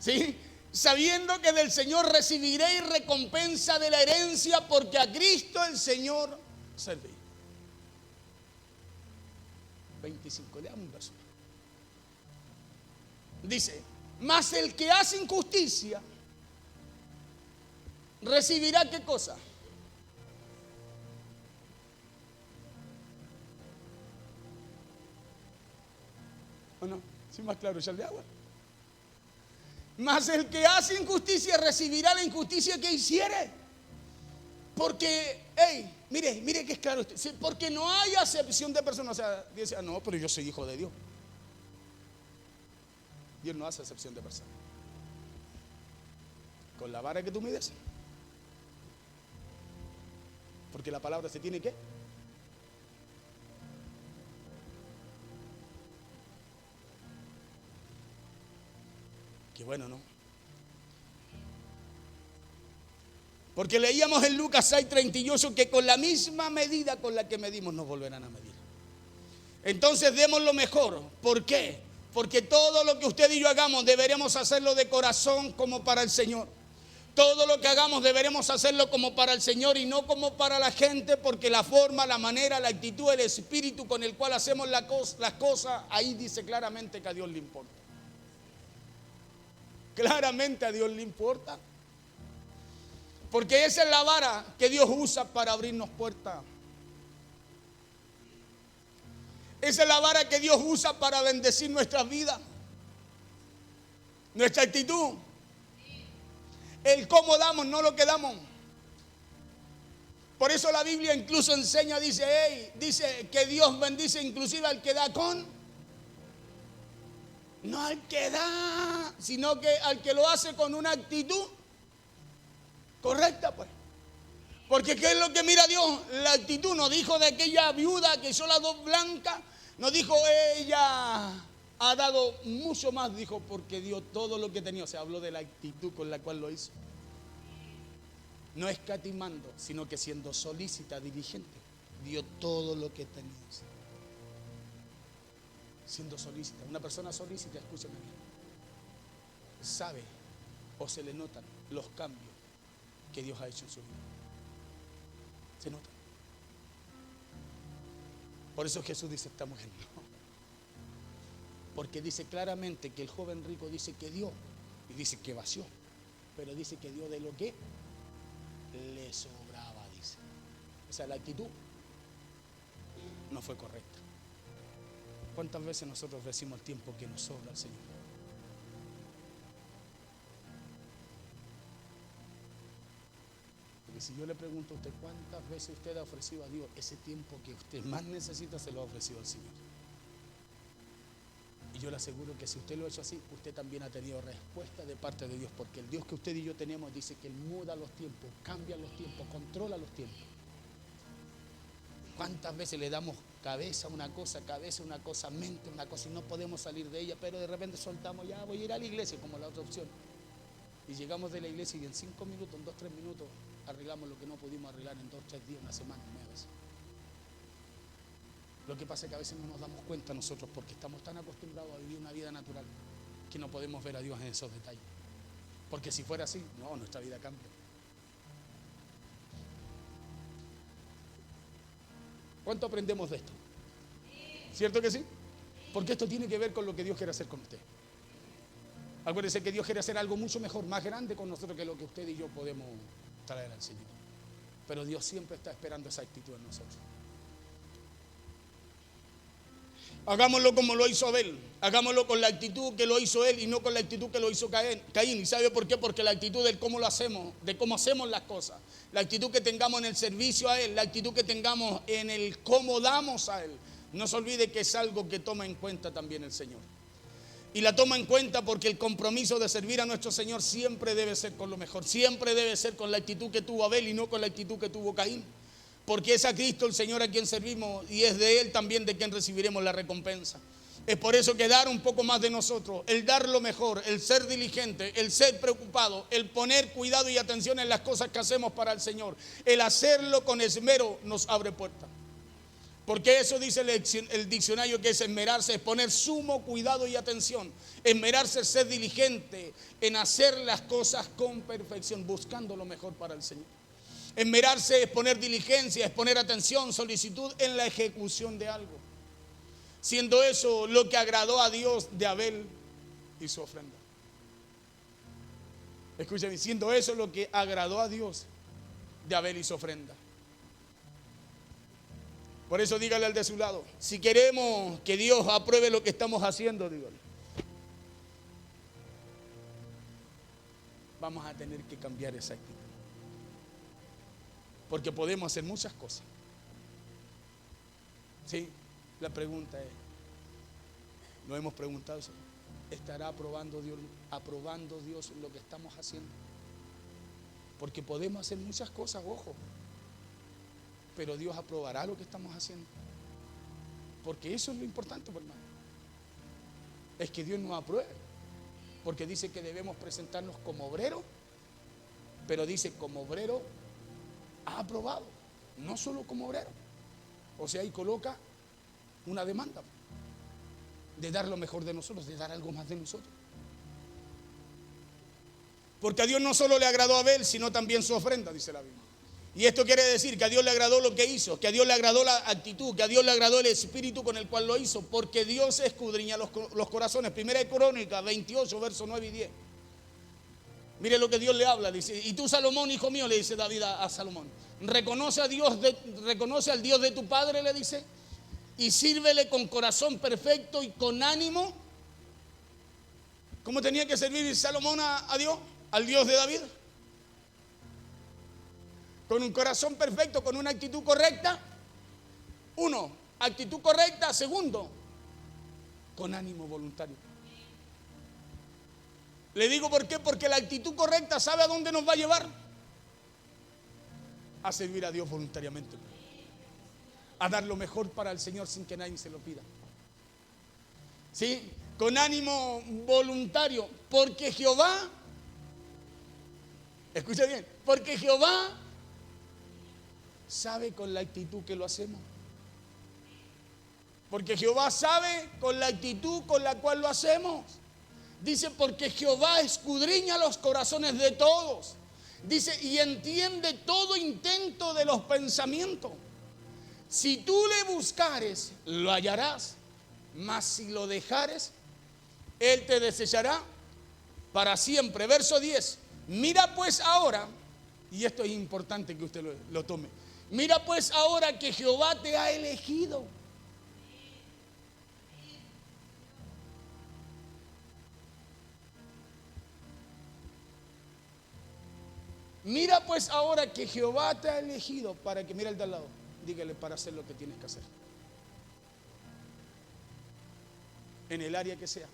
¿Sí? Sabiendo que del Señor recibiréis recompensa de la herencia, porque a Cristo el Señor serví. 25, leamos un verso. Dice, mas el que hace injusticia recibirá ¿qué cosa? ¿O no? ¿Sí más claro ya el de agua? Mas el que hace injusticia recibirá la injusticia que hiciere. Porque, hey, mire que es claro esto. Porque no hay acepción de personas. O sea, Dios dice, no, pero yo soy hijo de Dios. Dios no hace acepción de personas. Con la vara que tú mides. Porque la palabra se tiene que. Qué bueno, ¿no? Porque leíamos en Lucas 6:38 que con la misma medida con la que medimos nos volverán a medir. Entonces demos lo mejor. ¿Por qué? Porque todo lo que usted y yo hagamos deberemos hacerlo de corazón como para el Señor. Todo lo que hagamos deberemos hacerlo como para el Señor y no como para la gente, porque la forma, la manera, la actitud, el espíritu con el cual hacemos las cosas, ahí dice claramente que a Dios le importa. Claramente a Dios le importa. Porque esa es la vara que Dios usa para abrirnos puertas. Esa es la vara que Dios usa para bendecir nuestras vidas. Nuestra actitud. El cómo damos, no lo que damos. Por eso la Biblia incluso enseña, dice que Dios bendice inclusive al que da con. No al que da, sino que al que lo hace con una actitud correcta, pues. Porque ¿qué es lo que mira Dios? La actitud. Nos dijo de aquella viuda que hizo las dos blancas. Nos dijo, ella ha dado mucho más, dijo, porque dio todo lo que tenía. O sea, habló de la actitud con la cual lo hizo. No escatimando, sino que siendo solícita, diligente, dio todo lo que tenía. Siendo solícita. Una persona solícita, escúchame bien, sabe o se le notan los cambios que Dios ha hecho en su vida. Se nota. Por eso Jesús dice, esta mujer no. Porque dice claramente que el joven rico dice que dio y dice que vació, pero dice que dio de lo que le sobraba, dice. O sea, la actitud no fue correcta. ¿Cuántas veces nosotros decimos el tiempo que nos sobra al Señor? Porque si yo le pregunto a usted cuántas veces usted ha ofrecido a Dios ese tiempo que usted más necesita, se lo ha ofrecido al Señor. Y yo le aseguro que si usted lo ha hecho así, usted también ha tenido respuesta de parte de Dios, porque el Dios que usted y yo tenemos dice que Él muda los tiempos, cambia los tiempos, controla los tiempos. ¿Cuántas veces le damos cabeza a una cosa, mente a una cosa y no podemos salir de ella, pero de repente soltamos, ya voy a ir a la iglesia como la otra opción? Y llegamos de la iglesia y en 5 minutos, en 2, 3 minutos, arreglamos lo que no pudimos arreglar en 2, 3 días, una semana, 9 veces. Lo que pasa es que a veces no nos damos cuenta nosotros porque estamos tan acostumbrados a vivir una vida natural que no podemos ver a Dios en esos detalles. Porque si fuera así, no, nuestra vida cambia. ¿Cuánto aprendemos de esto? ¿Cierto que sí? Porque esto tiene que ver con lo que Dios quiere hacer con usted. Acuérdese que Dios quiere hacer algo mucho mejor, más grande con nosotros que lo que usted y yo podemos traer al Señor. Pero Dios siempre está esperando esa actitud en nosotros. Hagámoslo como lo hizo Abel. Hagámoslo con la actitud que lo hizo él y no con la actitud que lo hizo Caín. ¿Y sabe por qué? Porque la actitud del cómo lo hacemos, de cómo hacemos las cosas, la actitud que tengamos en el servicio a Él, la actitud que tengamos en el cómo damos a Él, no se olvide que es algo que toma en cuenta también el Señor. Y la toma en cuenta porque el compromiso de servir a nuestro Señor siempre debe ser con lo mejor, siempre debe ser con la actitud que tuvo Abel y no con la actitud que tuvo Caín. Porque es a Cristo el Señor a quien servimos y es de Él también de quien recibiremos la recompensa. Es por eso que dar un poco más de nosotros, el dar lo mejor, el ser diligente, el ser preocupado, el poner cuidado y atención en las cosas que hacemos para el Señor, el hacerlo con esmero nos abre puertas. Porque eso dice el diccionario, que es esmerarse, es poner sumo cuidado y atención. Esmerarse es ser diligente en hacer las cosas con perfección, buscando lo mejor para el Señor. Esmerarse es poner diligencia, es poner atención, solicitud en la ejecución de algo. Siendo eso lo que agradó a Dios de Abel y su ofrenda. Escúchame, siendo eso lo que agradó a Dios de Abel y su ofrenda. Por eso dígale al de su lado, si queremos que Dios apruebe lo que estamos haciendo, dígale, vamos a tener que cambiar esa actitud. Porque podemos hacer muchas cosas. Sí, la pregunta es, ¿no hemos preguntado eso? ¿Estará aprobando Dios lo que estamos haciendo? Porque podemos hacer muchas cosas, ojo, pero Dios aprobará lo que estamos haciendo. Porque eso es lo importante, hermano. Es que Dios nos apruebe. Porque dice que debemos presentarnos como obreros, pero dice como obrero ha aprobado, no solo como obrero. O sea, ahí coloca una demanda de dar lo mejor de nosotros, de dar algo más de nosotros. Porque a Dios no solo le agradó a Abel, sino también su ofrenda, dice la Biblia. Y esto quiere decir que a Dios le agradó lo que hizo, que a Dios le agradó la actitud, que a Dios le agradó el espíritu con el cual lo hizo, porque Dios escudriña los corazones. Primera de Crónicas 28, versos 9 y 10. Mire lo que Dios le habla, dice, y tú, Salomón, hijo mío, le dice David a Salomón, reconoce al Dios de tu padre, le dice, y sírvele con corazón perfecto y con ánimo. ¿Cómo tenía que servir Salomón a Dios? Al Dios de David. Con un corazón perfecto, con una actitud correcta. Uno, actitud correcta. Segundo, con ánimo voluntario. Le digo por qué, porque la actitud correcta, ¿sabe a dónde nos va a llevar? A servir a Dios voluntariamente. A dar lo mejor para el Señor sin que nadie se lo pida. ¿Sí? Con ánimo voluntario, porque Jehová, escucha bien, porque Jehová sabe con la actitud que lo hacemos. Porque Jehová sabe con la actitud con la cual lo hacemos. Dice, porque Jehová escudriña los corazones de todos. Dice, y entiende todo intento de los pensamientos. Si tú le buscares, lo hallarás. Mas si lo dejares, Él te desechará para siempre. Verso 10. Mira pues ahora, y esto es importante que usted lo tome. Mira pues ahora que Jehová te ha elegido. Mira pues ahora que Jehová te ha elegido para que, mira el de al lado, dígale, para hacer lo que tienes que hacer. En el área que sea,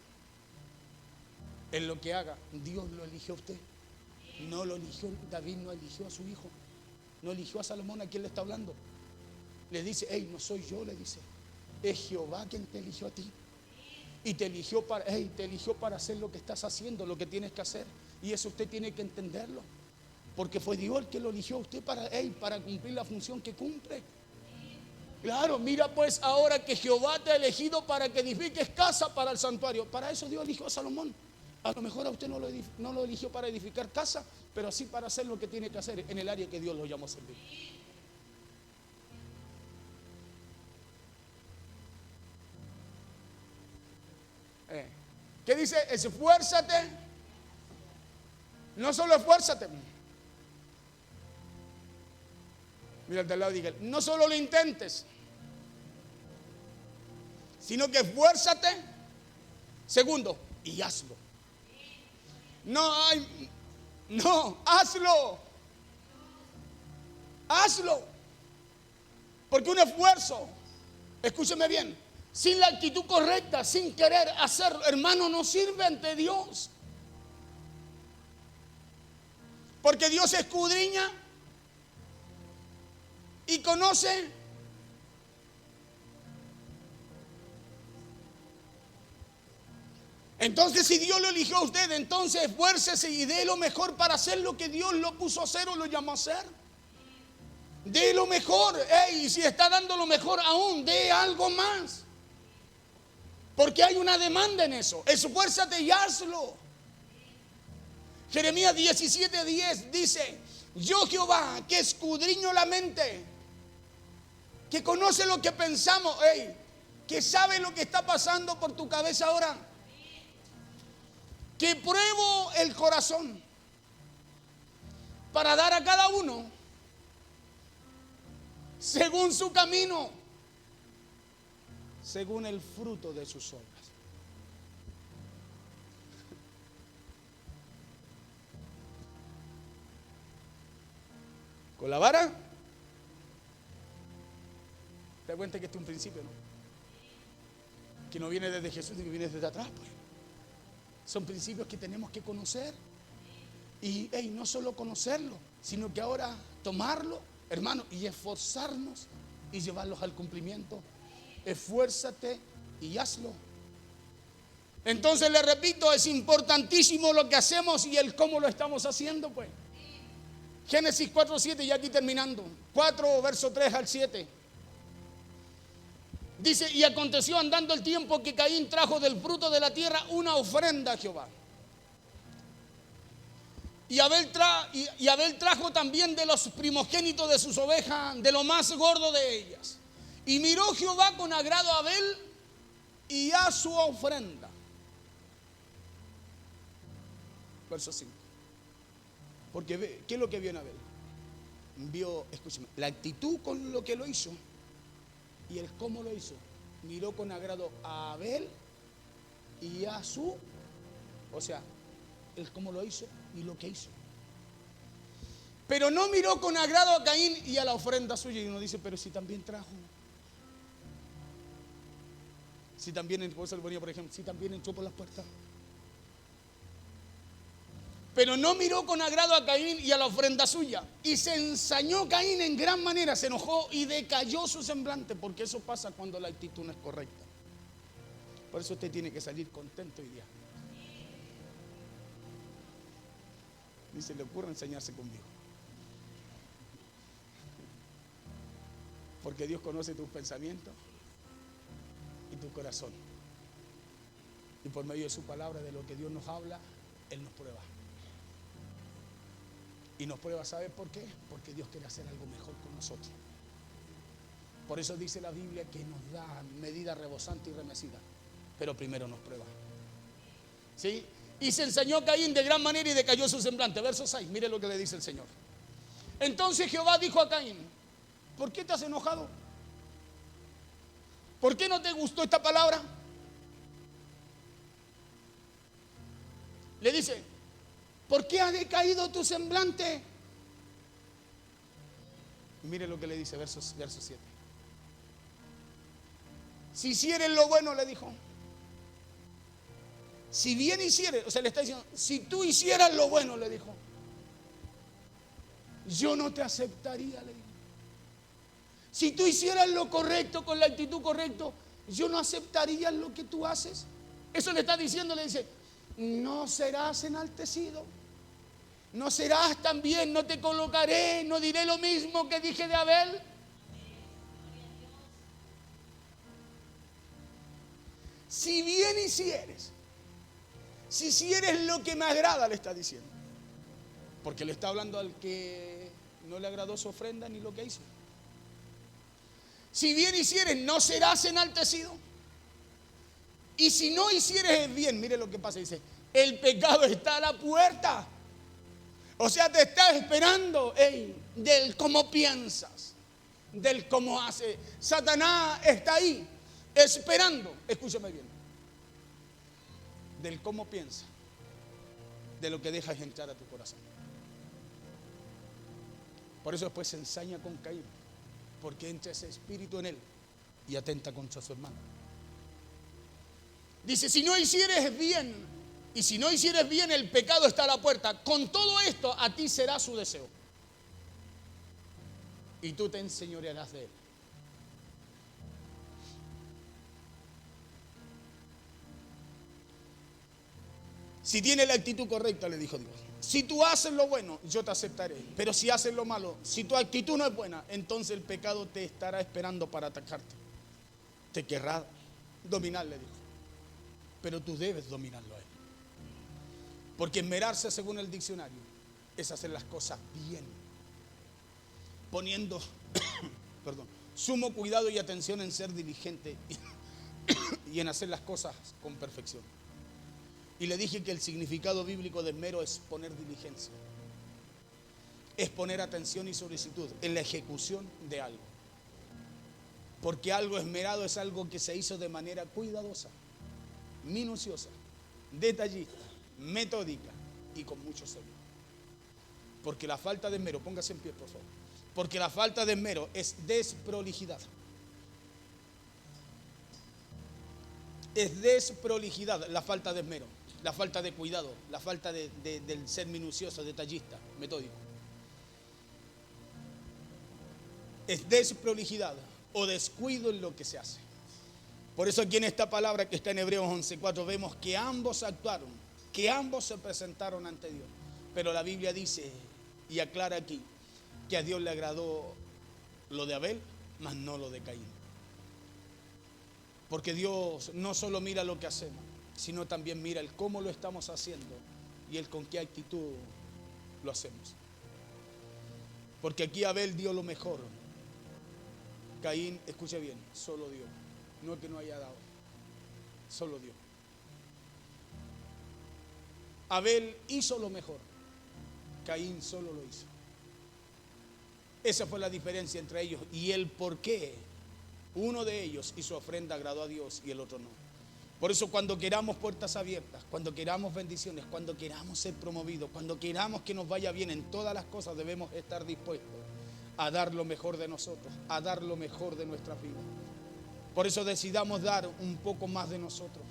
en lo que haga, Dios lo eligió a usted. No lo eligió, David no eligió a su hijo, no eligió a Salomón, a quien le está hablando. Le dice, hey, no soy yo, le dice, es Jehová quien te eligió a ti. Y te eligió para hacer lo que estás haciendo, lo que tienes que hacer. Y eso usted tiene que entenderlo. Porque fue Dios el que lo eligió a usted para cumplir la función que cumple. Claro, mira pues ahora que Jehová te ha elegido para que edifiques casa para el santuario. Para eso Dios eligió a Salomón. A lo mejor a usted no lo eligió para edificar casa, pero sí para hacer lo que tiene que hacer en el área que Dios lo llamó a servir. ¿Qué dice? Esfuérzate. No solo esfuérzate. Mira al de al lado y diga, no solo lo intentes, sino que esfuérzate. Segundo, y hazlo. No, hazlo. Hazlo. Porque un esfuerzo, escúcheme bien, sin la actitud correcta, sin querer hacerlo, hermano, no sirve ante Dios. Porque Dios escudriña y conoce. Entonces, si Dios lo eligió a usted, entonces esfuércese y dé lo mejor para hacer lo que Dios lo puso a hacer o lo llamó a hacer. Dé lo mejor. Y si está dando lo mejor aún, dé algo más. Porque hay una demanda en eso. Esfuérzate y hazlo. Jeremías 17:10 dice: yo Jehová, que escudriño la mente, que conoce lo que pensamos, que sabe lo que está pasando por tu cabeza ahora, que pruebo el corazón para dar a cada uno según su camino, según el fruto de sus obras. Con la vara, te das cuenta que este es un principio, ¿no? Que no viene desde Jesús, sino que viene desde atrás, pues. Son principios que tenemos que conocer. Y no solo conocerlo, sino que ahora tomarlo, hermano, y esforzarnos y llevarlos al cumplimiento. Esfuérzate y hazlo. Entonces le repito, es importantísimo lo que hacemos y el cómo lo estamos haciendo, pues. Génesis 4:7, ya aquí terminando. 4, verso 3 al 7. Dice: y aconteció andando el tiempo que Caín trajo del fruto de la tierra una ofrenda a Jehová. Y Abel trajo también de los primogénitos de sus ovejas, de lo más gordo de ellas. Y miró Jehová con agrado a Abel y a su ofrenda. Verso 5. Porque ¿qué es lo que vio en Abel? Vio, escúchame, la actitud con lo que lo hizo y el cómo lo hizo. Miró con agrado a Abel y a su, o sea, el cómo lo hizo y lo que hizo. Pero no miró con agrado a Caín y a la ofrenda suya. Y uno dice, pero si también trajo. Si también, por ejemplo, si también entró por las puertas. Pero no miró con agrado a Caín y a la ofrenda suya. Y se ensañó Caín en gran manera, se enojó y decayó su semblante, porque eso pasa cuando la actitud no es correcta. Por eso usted tiene que salir contento hoy día. Ni se le ocurra enseñarse conmigo. Porque Dios conoce tus pensamientos y tu corazón. Y por medio de su palabra, de lo que Dios nos habla, Él nos prueba. Y nos prueba, ¿sabe por qué? Porque Dios quiere hacer algo mejor con nosotros. Por eso dice la Biblia que nos da medida rebosante y remecida. Pero primero nos prueba. ¿Sí? Y se ensañó Caín de gran manera y decayó su semblante. Verso 6, mire lo que le dice el Señor. Entonces Jehová dijo a Caín: ¿por qué te has enojado? ¿Por qué no te gustó esta palabra? Le dice: ¿por qué ha decaído tu semblante? Mire lo que le dice, verso 7. Si hicieres lo bueno, le dijo. Si bien hicieres, o sea, le está diciendo, si tú hicieras lo bueno, le dijo, yo no te aceptaría, le dijo. Si tú hicieras lo correcto, con la actitud correcta, yo no aceptaría lo que tú haces. Eso le está diciendo, le dice, no serás enaltecido, no serás también, no te colocaré, no diré lo mismo que dije de Abel. si bien hicieres, si hicieres lo que me agrada, le está diciendo. Porque le está hablando al que no le agradó su ofrenda ni lo que hizo. Si bien hicieres, no serás enaltecido. Y si no hicieres el bien, mire lo que pasa, dice, el pecado está a la puerta. O sea, te está esperando del cómo piensas, del cómo haces. Satanás está ahí, esperando, escúchame bien, del cómo piensas, de lo que dejas entrar a tu corazón. Por eso después se ensaña con Caín, porque entra ese espíritu en él y atenta contra su hermano. Dice, si no hicieres bien, y si no hicieres bien, el pecado está a la puerta. Con todo esto, a ti será su deseo. Y tú te enseñorearás de él. Si tienes la actitud correcta, le dijo Dios. Si tú haces lo bueno, yo te aceptaré. Pero si haces lo malo, si tu actitud no es buena, entonces el pecado te estará esperando para atacarte. Te querrá dominar, le dijo. Pero tú debes dominarlo a él. Porque esmerarse, según el diccionario, es hacer las cosas bien, poniendo sumo cuidado y atención en ser diligente y en hacer las cosas con perfección. Y le dije que el significado bíblico de esmero es poner diligencia, es poner atención y solicitud en la ejecución de algo. Porque algo esmerado es algo que se hizo de manera cuidadosa, minuciosa, detallista, metódica y con mucho celo. Porque la falta de esmero, póngase en pie por favor, porque la falta de esmero es desprolijidad. Es desprolijidad la falta de esmero, la falta de cuidado, la falta del ser minucioso, detallista, metódico. Es desprolijidad o descuido en lo que se hace. Por eso aquí en esta palabra que está en Hebreos 11:4 vemos que ambos actuaron, que ambos se presentaron ante Dios. Pero la Biblia dice y aclara aquí que a Dios le agradó lo de Abel, mas no lo de Caín. Porque Dios no solo mira lo que hacemos, sino también mira el cómo lo estamos haciendo y el con qué actitud lo hacemos. Porque aquí Abel dio lo mejor. Caín, escuche bien, solo dio. No es que no haya dado, solo dio. Abel hizo lo mejor, Caín solo lo hizo. Esa fue la diferencia entre ellos y el por qué uno de ellos hizo ofrenda, agradó a Dios y el otro no. Por eso cuando queramos puertas abiertas, cuando queramos bendiciones, cuando queramos ser promovidos, cuando queramos que nos vaya bien en todas las cosas, debemos estar dispuestos a dar lo mejor de nosotros, a dar lo mejor de nuestra vida. Por eso decidamos dar un poco más de nosotros.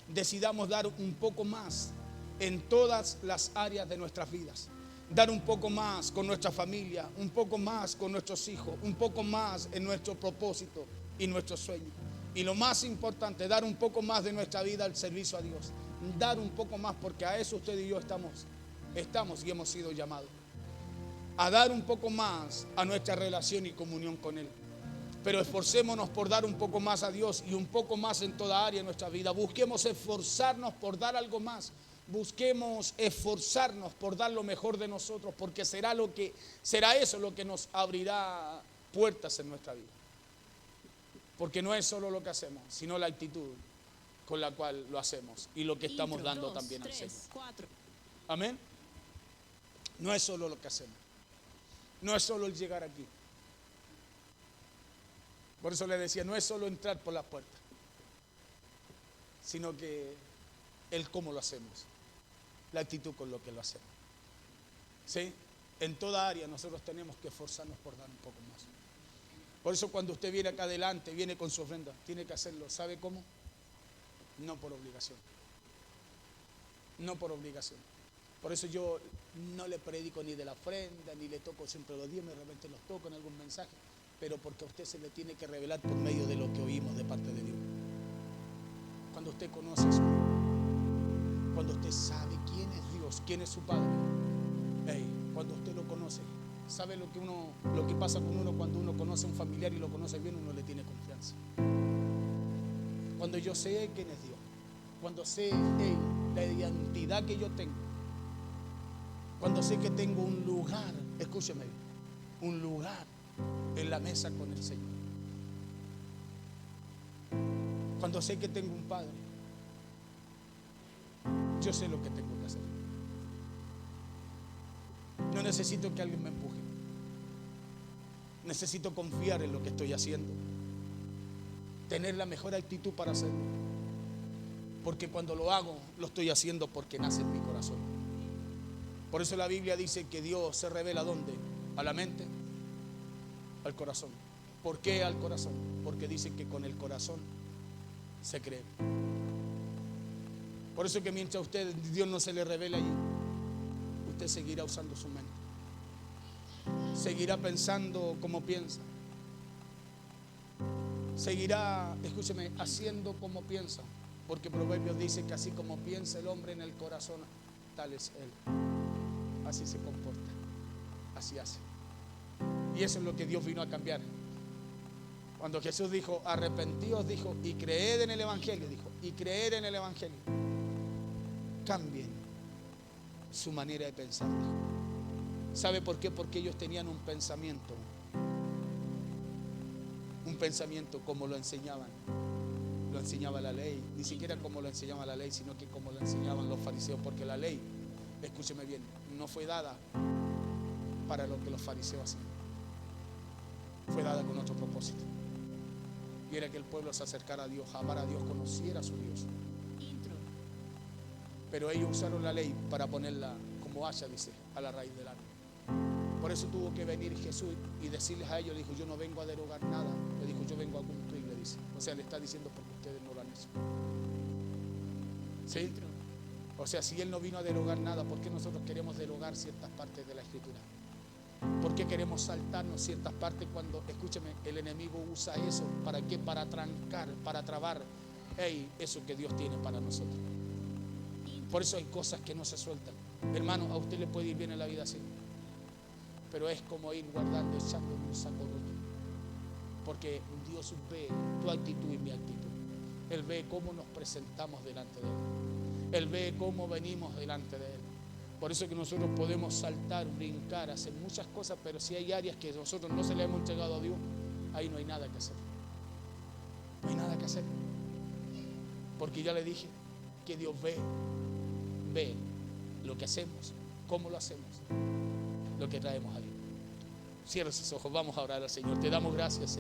Decidamos dar un poco más en todas las áreas de nuestras vidas. Dar un poco más con nuestra familia, un poco más con nuestros hijos, un poco más en nuestro propósito y nuestros sueños. Y lo más importante, dar un poco más de nuestra vida al servicio a Dios. Dar un poco más, porque a eso usted y yo estamos y hemos sido llamados. A dar un poco más a nuestra relación y comunión con Él. Pero esforcémonos por dar un poco más a Dios y un poco más en toda área de nuestra vida. Busquemos esforzarnos por dar algo más. Busquemos esforzarnos por dar lo mejor de nosotros, porque será eso lo que nos abrirá puertas en nuestra vida. Porque no es solo lo que hacemos, sino la actitud con la cual lo hacemos y lo que estamos dando también al Señor. Amén. No es solo lo que hacemos. No es solo el llegar aquí. Por eso le decía, no es solo entrar por la puerta, sino que el cómo lo hacemos, la actitud con lo que lo hacemos. ¿Sí? En toda área nosotros tenemos que esforzarnos por dar un poco más. Por eso cuando usted viene acá adelante, viene con su ofrenda, tiene que hacerlo. ¿Sabe cómo? No por obligación. No por obligación. Por eso yo no le predico ni de la ofrenda, ni le toco siempre los días, de repente los toco en algún mensaje, pero porque a usted se le tiene que revelar por medio de lo que oímos de parte de Dios. Cuando usted conoce eso, cuando usted sabe quién es Dios, quién es su Padre, cuando usted lo conoce, sabe lo que pasa con uno cuando uno conoce a un familiar y lo conoce bien, uno le tiene confianza. Cuando yo sé quién es Dios. Cuando sé la identidad que yo tengo. Cuando sé que tengo un lugar, escúcheme, un lugar en la mesa con el Señor. Cuando sé que tengo un Padre, yo sé lo que tengo que hacer. No necesito que alguien me empuje. Necesito confiar en lo que estoy haciendo. Tener la mejor actitud para hacerlo. Porque cuando lo hago, lo estoy haciendo porque nace en mi corazón. Por eso la Biblia dice que Dios se revela ¿dónde? A la mente, al corazón. ¿Por qué al corazón? Porque dice que con el corazón se cree. Por eso que mientras usted, Dios no se le revela allí, usted seguirá usando su mente. Seguirá pensando como piensa. Seguirá, escúcheme, haciendo como piensa. Porque Proverbios dice que así como piensa el hombre en el corazón, tal es él. Así se comporta, así hace. Y eso es lo que Dios vino a cambiar. Cuando Jesús dijo, arrepentíos, dijo, y creed en el Evangelio, dijo, y creer en el Evangelio. Cambien su manera de pensar, dijo. ¿Sabe por qué? Porque ellos tenían un pensamiento como lo enseñaban. Lo enseñaba la ley, ni siquiera como lo enseñaba la ley, sino que como lo enseñaban los fariseos, porque la ley, escúcheme bien, no fue dada para lo que los fariseos hacían. Fue dada con otro propósito. Y era que el pueblo se acercara a Dios, amara a Dios, conociera a su Dios. Pero ellos usaron la ley para ponerla como hacha, dice, a la raíz del árbol. Por eso tuvo que venir Jesús y decirles a ellos, le dijo, yo no vengo a derogar nada. Le dijo, yo vengo a cumplir, le dice. O sea, le está diciendo porque ustedes no lo han hecho. ¿Sí? O sea, si Él no vino a derogar nada, ¿por qué nosotros queremos derogar ciertas partes de la Escritura? ¿Por qué queremos saltarnos ciertas partes cuando, escúcheme, el enemigo usa eso? ¿Para qué? Para trancar, para trabar eso que Dios tiene para nosotros. Por eso hay cosas que no se sueltan. Hermano, a usted le puede ir bien en la vida así, pero es como ir guardando, echando en un saco roto. Porque Dios ve tu actitud y mi actitud. Él ve cómo nos presentamos delante de Él. Él ve cómo venimos delante de Él. Por eso que nosotros podemos saltar, brincar, hacer muchas cosas, pero si hay áreas que nosotros no se le hemos entregado a Dios, ahí no hay nada que hacer. No hay nada que hacer. Porque ya le dije que Dios ve lo que hacemos, cómo lo hacemos, lo que traemos a Dios. Cierra sus ojos, vamos a orar al Señor. Te damos gracias, Señor.